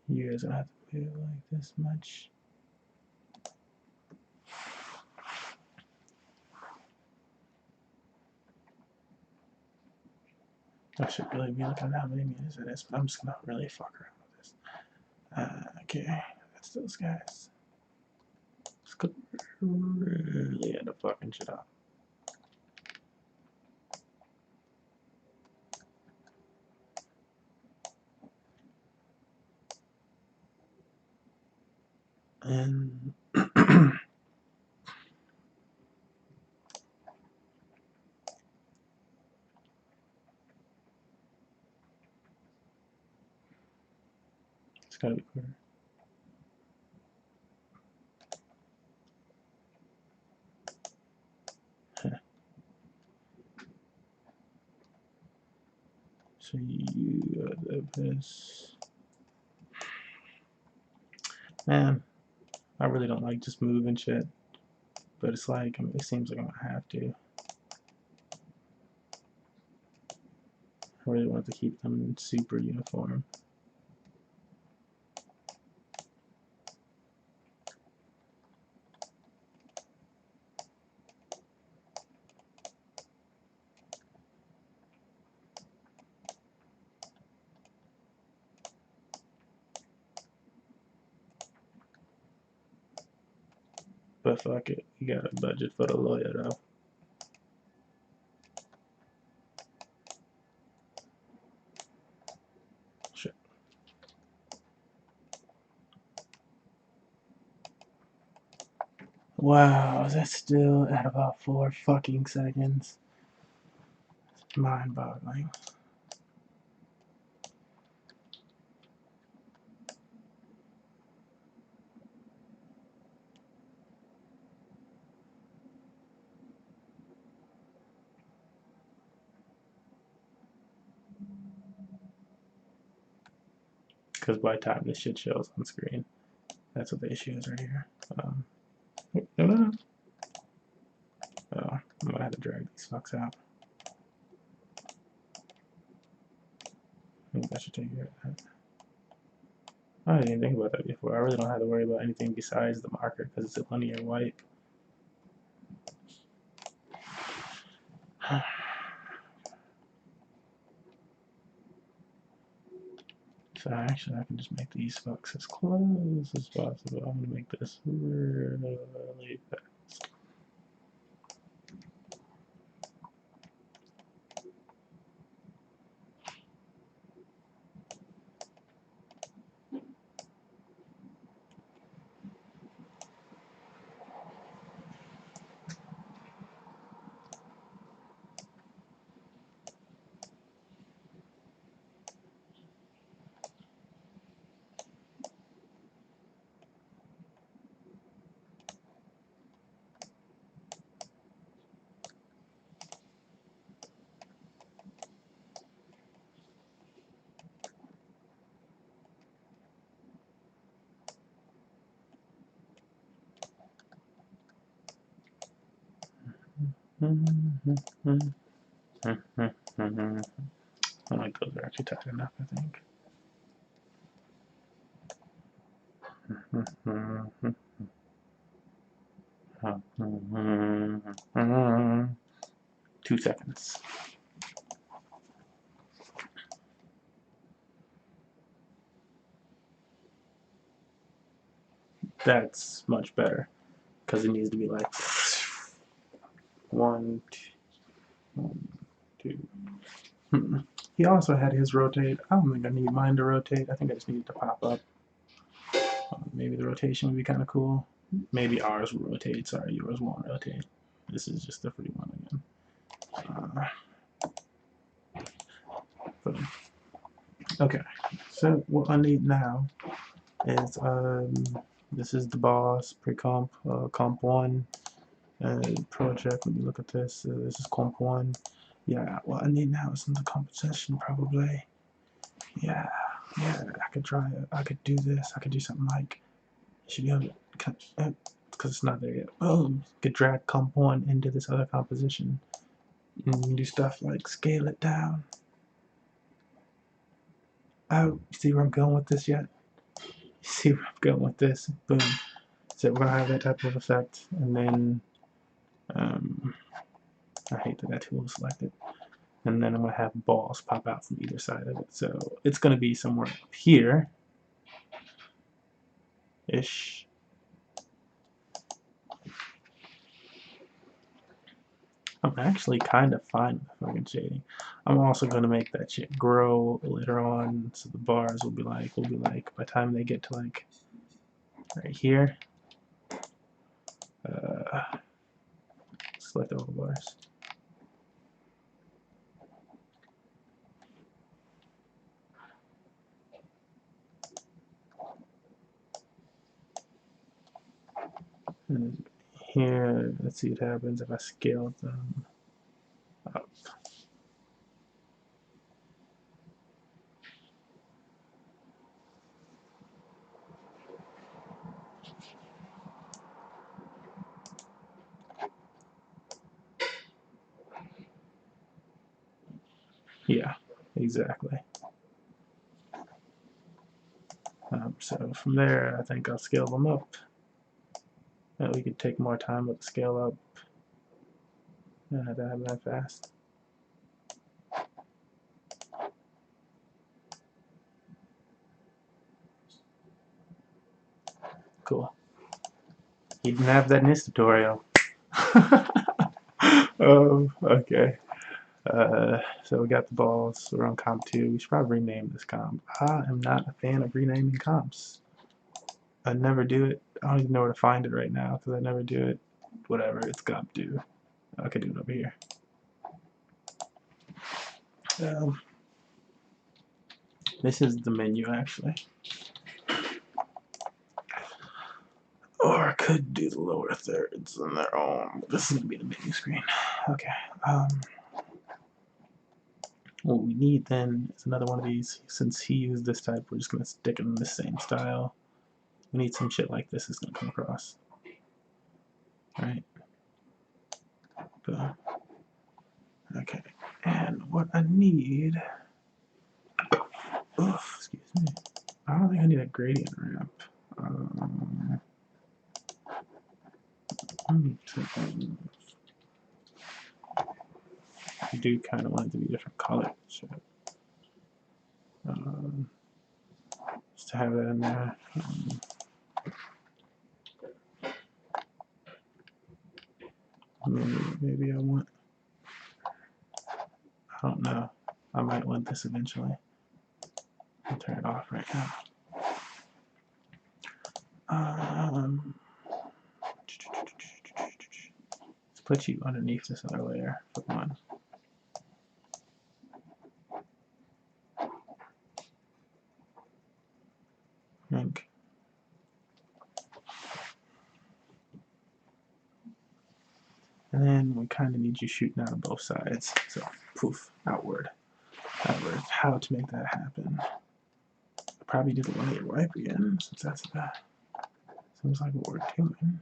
You guys don't have to move like this much. I should really be looking at how many minutes it is, but I'm just gonna really fuck around with this. Okay, that's those guys. Let's go really end up fucking shit up. And it's gotta be quicker. So you have this. Man, I really don't like just moving shit, but it's like, I mean, it seems like I'm gonna have to. I really want to keep them super uniform. But fuck it, you got a budget for the lawyer though. Shit. Wow, that's still at about 4 fucking seconds. It's mind-boggling. Because by the time this shit shows on screen, that's what the issue is right here. No. Oh, I'm gonna have to drag these fucks out. I think I should take care of that. I didn't even think about that before. I really don't have to worry about anything besides the marker because it's a linear wipe. So actually I can just make these fucks as close as possible. I'm gonna make this really fast. I like those are actually tight enough, I think. 2 seconds. That's much better because it needs to be like 1, 2. He also had his rotate. I don't think I need mine to rotate. I think I just need it to pop up. Maybe the rotation would be kind of cool. Maybe ours will rotate. Sorry, yours won't rotate. This is just the free one again. Boom. Okay, so what I need now is this is the boss pre-comp comp 1 project. Let me look at this. This is comp 1. Yeah, what I need now is some composition probably. Yeah, I could try it. I could do this. I could do something like, should be able to, because it's not there yet. Boom, could drag comp 1 into this other composition. And you can do stuff like scale it down. Oh, you see where I'm going with this yet? You see where I'm going with this? Boom. So we're gonna have that type of effect, and then I hate that tool was selected. And then I'm gonna have balls pop out from either side of it. So it's gonna be somewhere up here ish. I'm actually kind of fine with fucking shading. I'm also gonna make that shit grow later on, so the bars will be like by the time they get to like right here. Select all the bars. And here, let's see what happens if I scale them up. Yeah, exactly. So from there, I think I'll scale them up. We could take more time with the scale up. That happen that fast. Cool. You didn't have that in this tutorial. Okay. So we got the balls. We're on comp 2. We should probably rename this comp. I am not a fan of renaming comps. I never do it. I don't even know where to find it right now because I never do it. Whatever, it's comp 2. I could do it over here. This is the menu actually. Or I could do the lower thirds on their own. This is gonna be the menu screen. Okay. What we need then is another one of these. Since he used this type, we're just gonna stick it in the same style. We need some shit like this is gonna come across. Right? Boom. Okay. And what I need, excuse me. I don't think I need a gradient ramp. I do kind of want it to be different colors. Just to have that in there. Maybe I want, I don't know. I might want this eventually. I'll turn it off right now. Let's put you underneath this other layer for one. Think. And then we kind of need you shooting out of both sides. So, poof, outward. Outward. How to make that happen? I probably do the layer wipe again, since that's the, seems like what we're doing.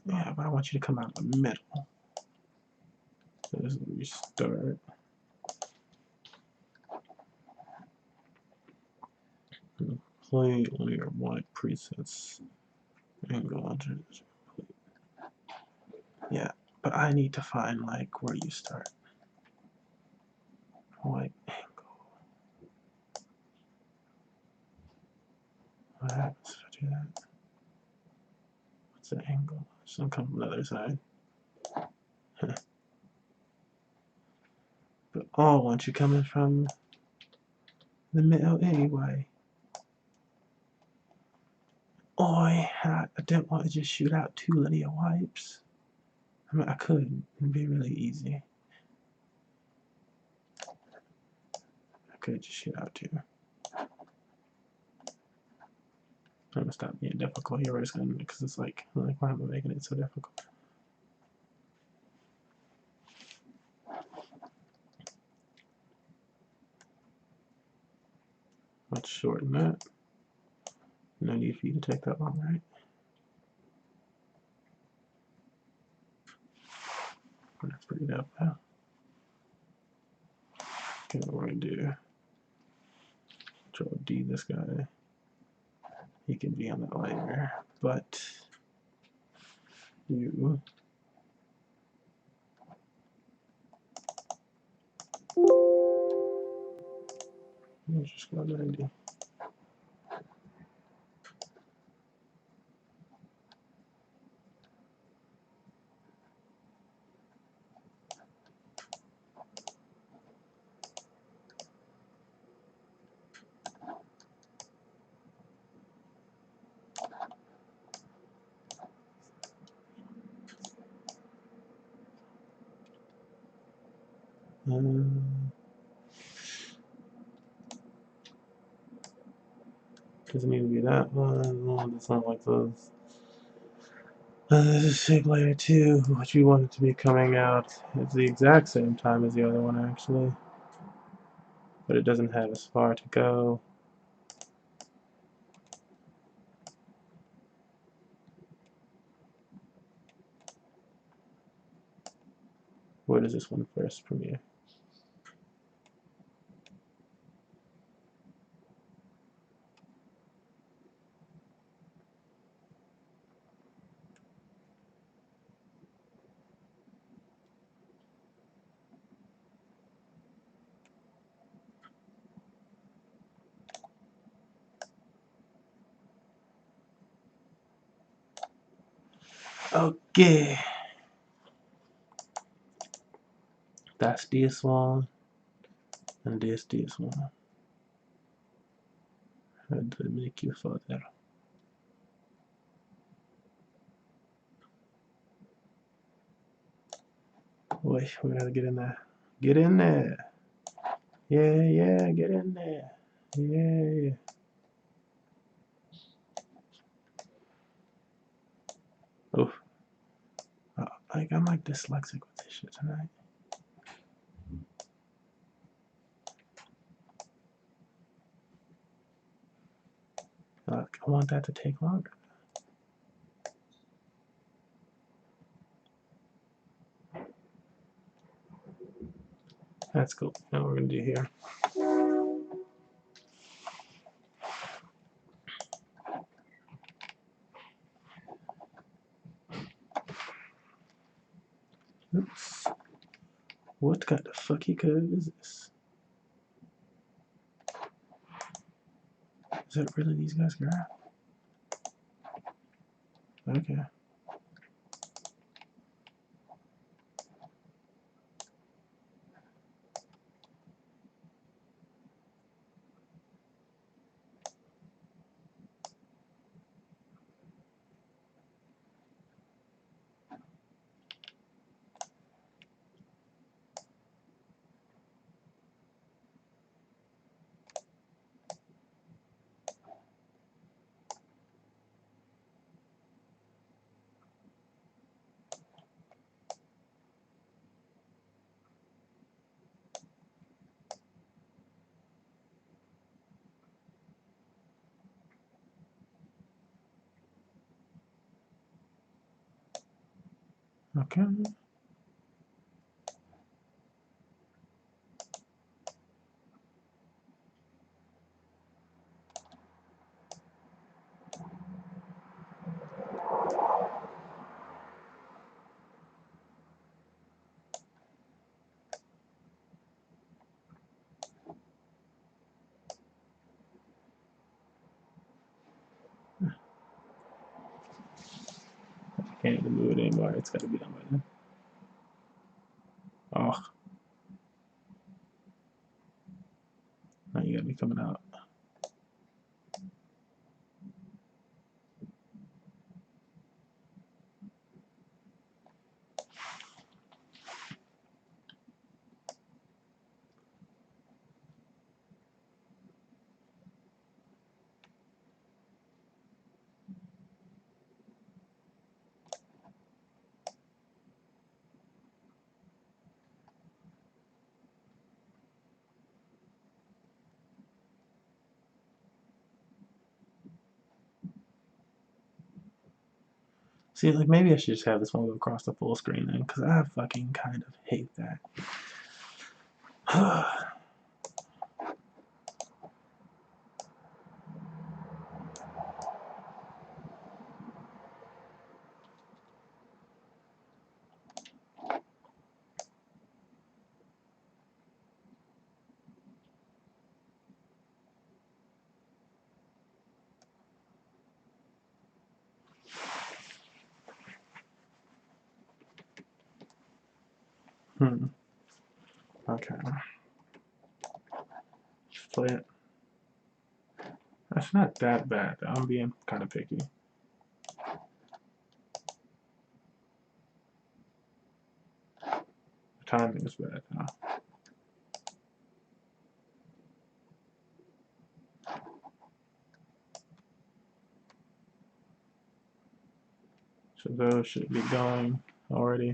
Yeah, but I want you to come out of the middle. So this is where we start. Completely or white presets. And go on to yeah, but I need to find like where you start. White angle. What happens if I do that? What's the angle? Just gonna come from the other side. But I want you coming from the middle anyway. I don't want to just shoot out 2 linear wipes. I mean, I could. It'd be really easy. I could just shoot out 2. I'm gonna stop being difficult here. We're just gonna, because it's like, why am I making it so difficult? Let's shorten that. No need for you to take that long, right? That's pretty dope, though. Okay, what we're gonna do, Control D this guy. He can be on that layer, but you let's just go 90. Doesn't need to be that one. No, it's not like those. This is shape layer 2, which we want it to be coming out at the exact same time as the other one, actually. But it doesn't have as far to go. Where does this one first premiere? Okay. That's this one. And this one. How do I make you further? Boy, we gotta get in there. Get in there. Yeah, get in there. Yeah. Oh. I'm like dyslexic with this shit tonight. I want that to take longer. That's cool. Now what we're gonna do here. Oops. What kind of fucky curve is this? Is that really these guys' graph? Okay. Okay. Can't even move it anymore. It's got to be done by then. Oh. Now you gotta be coming out. See, like, maybe I should just have this one go across the full screen then, because I fucking kind of hate that. Okay. Play it. That's not that bad. I'm being kind of picky. The timing is bad now. So those should be going already.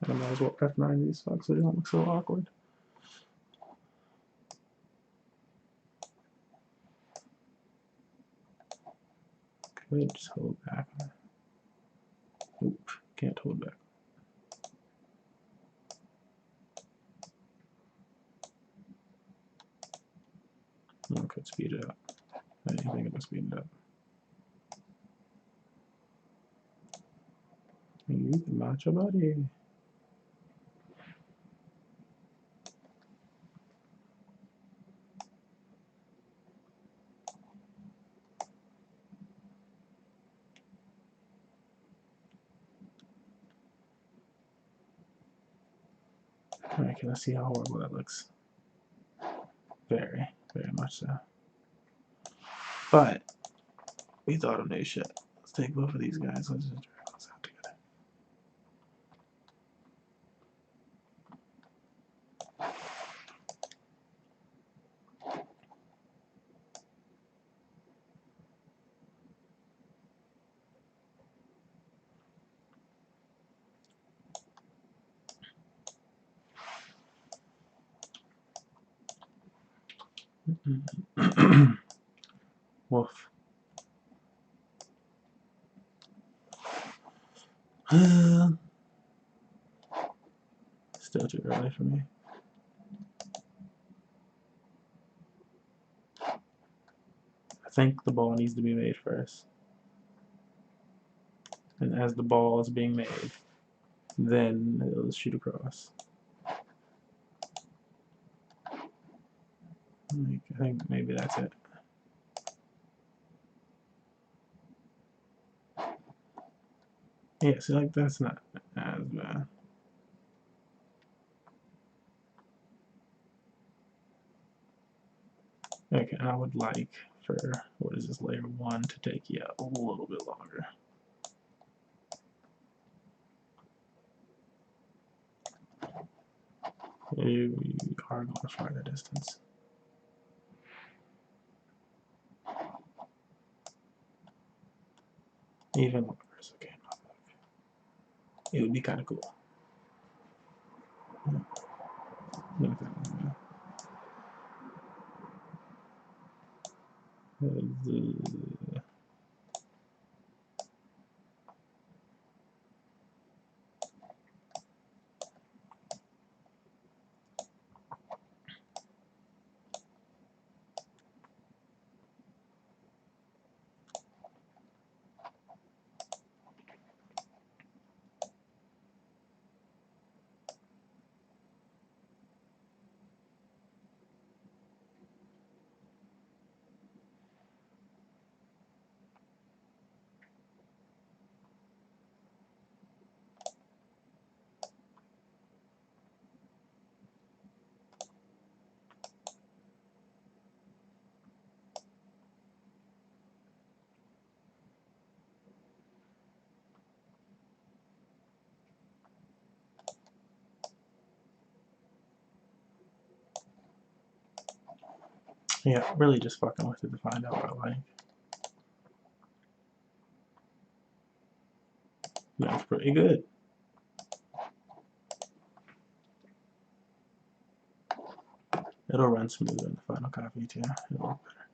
I might as well F9 these fucks so they don't look so awkward. Could just hold back. Oop, can't hold back. I could speed it up. I didn't think it would speed it up. You can match your body. Okay, let's see how horrible that looks. Very, very much so. But we thought of new shit. Let's take both of these guys. Let's just drag those out together. Woof. Still too early for me. I think the ball needs to be made first. And as the ball is being made, then it'll shoot across. I think maybe that's it. Yeah, see, like, that's not as bad. Okay, and I would like for, what is this, layer 1 to take, yeah, a little bit longer. You are going to fly the distance. Even worse, okay. It would be kind of cool. Yeah, really just fucking with it to find out what I like. That's pretty good. It'll run smoother in the Final Copy too. It'll look better.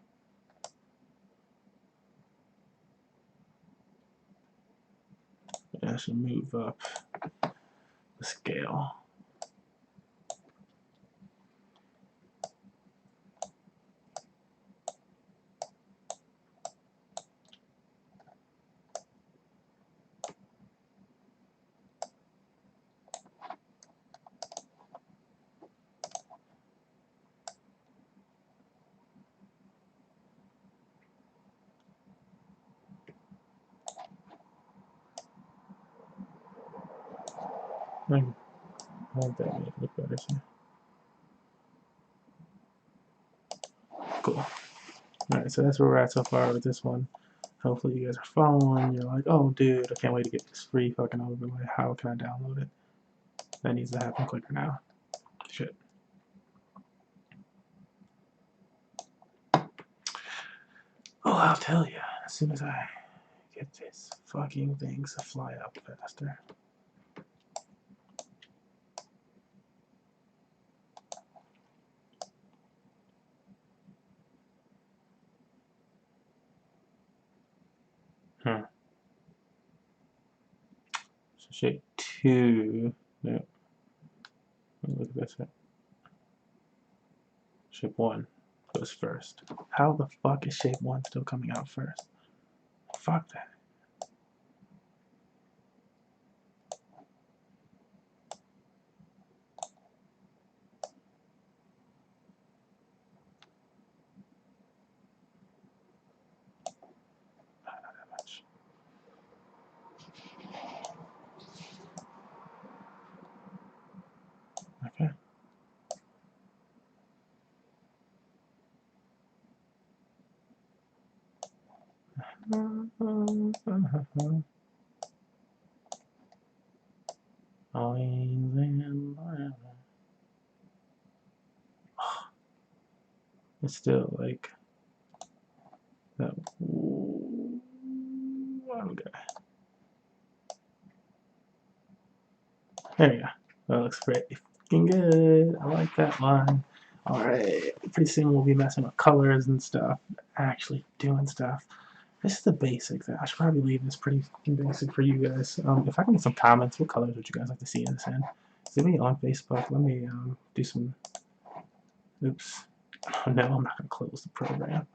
Yeah, I should move up the scale. I hope that make it look better too. Cool. Alright, so that's where we're at so far with this one. Hopefully you guys are following. You're like, oh dude, I can't wait to get this free fucking overlay. How can I download it? That needs to happen quicker now. Shit. Oh, I'll tell you as soon as I get this fucking things to fly up faster. So shape 2. No. Look at this. Shape 1 goes first. How the fuck is shape 1 still coming out first? Fuck that. Not that much. Okay. It's still like that one guy. There you go. That looks pretty fucking good. I like that one. Alright, pretty soon we'll be messing with colors and stuff, actually doing stuff. This is the basics. I should probably leave this pretty basic for you guys. If I can get some comments, what colors would you guys like to see in this in? Is anybody on Facebook? Let me do some. Oops. Oh no, I'm not gonna close the program.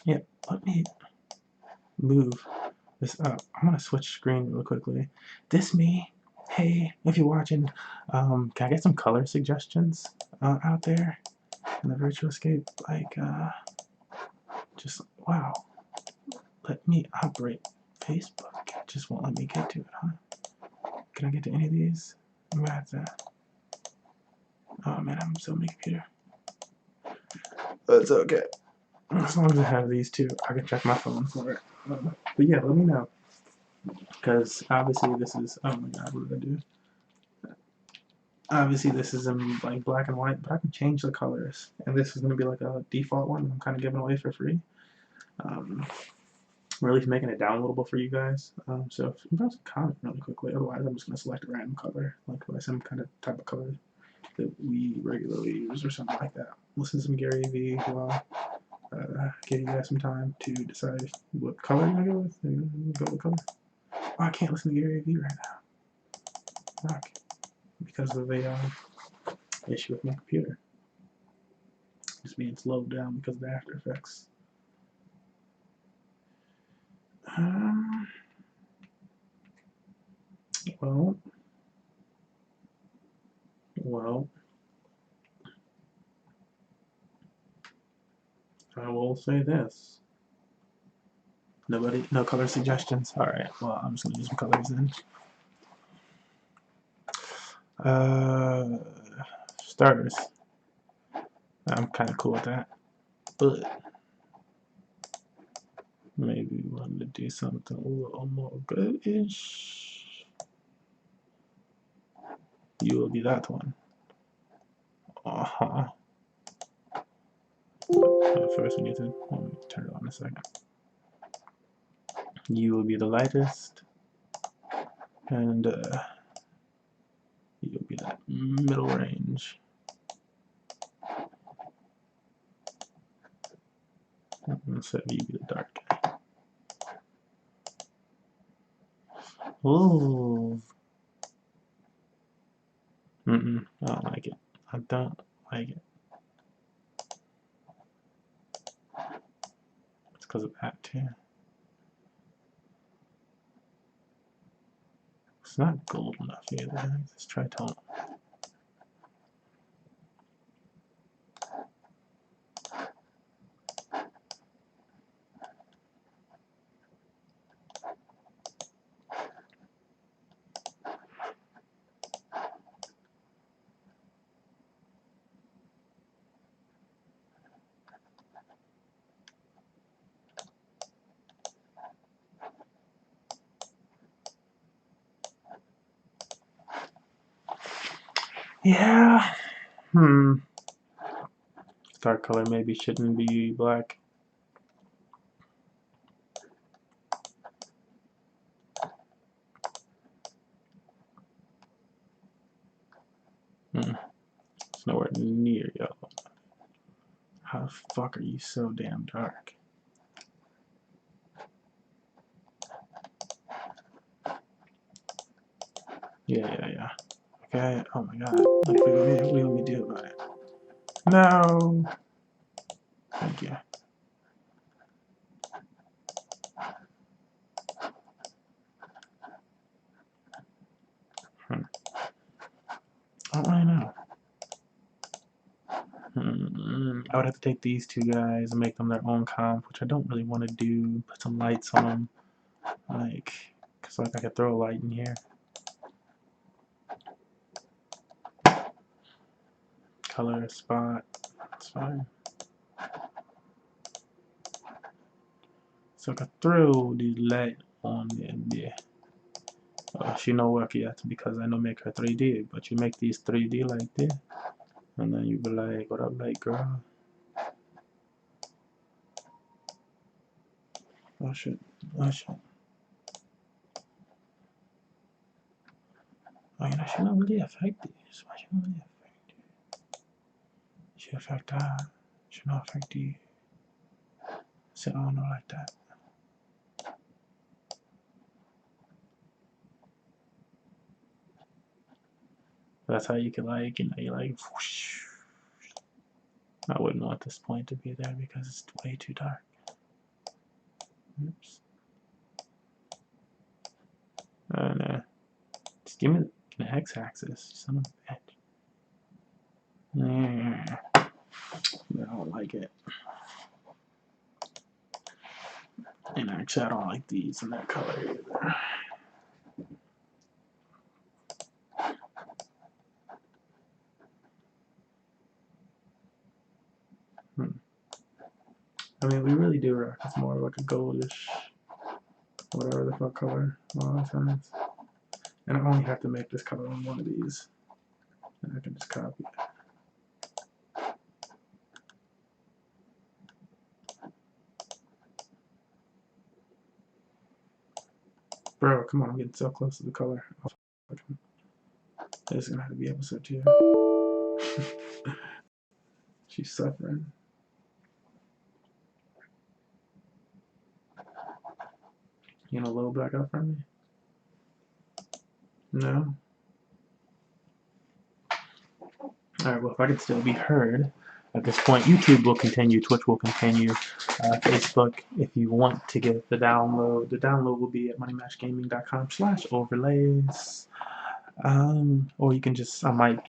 Yeah, let me move this up. I'm gonna switch screen really quickly. This me. Hey, if you're watching, can I get some color suggestions out there in the Virtual Escape? Like, just wow. Let me operate Facebook. It just won't let me get to it, huh? Can I get to any of these? I'm gonna have to. Oh man, I'm so many computer. That's okay. As long as I have these two, I can check my phone for it. But yeah, let me know. Because obviously this is, oh my god, what did I do? Obviously this is in like black and white, but I can change the colors. And this is going to be like a default one I'm kind of giving away for free. Or at least making it downloadable for you guys. So if you guys comment really quickly, otherwise I'm just going to select a random color, like some kind of type of color that we regularly use or something like that. Listen to some Gary Vee while give you guys some time to decide what color you want to go with. Go with color. Oh, I can't listen to Gary Vee right now. Fuck. Because of a issue with my computer. Just being slowed down because of the After Effects. Well, I will say this. No color suggestions? Alright, well, I'm just going to use some colors then. Starters. I'm kind of cool with that. But maybe we wanted to do something a little more goodish. You will be that one. First, we need to turn it on a second. You will be the lightest, and you'll be that middle range. Instead of you be the dark guy. Ooh. I don't like it. I don't like it. It's because of that too. It's not gold enough either. Let's try tone. Yeah. Dark color maybe shouldn't be black. It's nowhere near yellow. How the fuck are you so damn dark? Yeah. Okay. Oh my god. What do we do about it? No. Thank you. I don't really know. I would have to take these two guys and make them their own comp, which I don't really want to do. Put some lights on them, cause I could throw a light in here. Color spot, that's fine. So I could throw the light on there. She no work yet because I don't make her 3D, but you make these 3D like this, and then you be like, what up, light girl? Oh shit. Oh, you know, she not really affect this. Why she not really affect it? She affect her. She not affect you. So I don't know like that. That's how you can you like whoosh. I wouldn't want this point to be there because it's way too dark. Oops. No. Just give me the x-axis, son of a bitch. I don't like it. And actually, I don't like these in that color either. I mean, we really do rock. It's more like a goldish, whatever the fuck color a lot of times. And I only have to make this color on one of these. And I can just copy it. Bro, come on, I'm getting so close to the color. This is gonna have to be episode 2. She's suffering. You know, low back up from me? No? Alright, well, if I can still be heard at this point, YouTube will continue, Twitch will continue, Facebook, if you want to get the download will be at moneymatchgaming.com/overlays. Or you can just, I might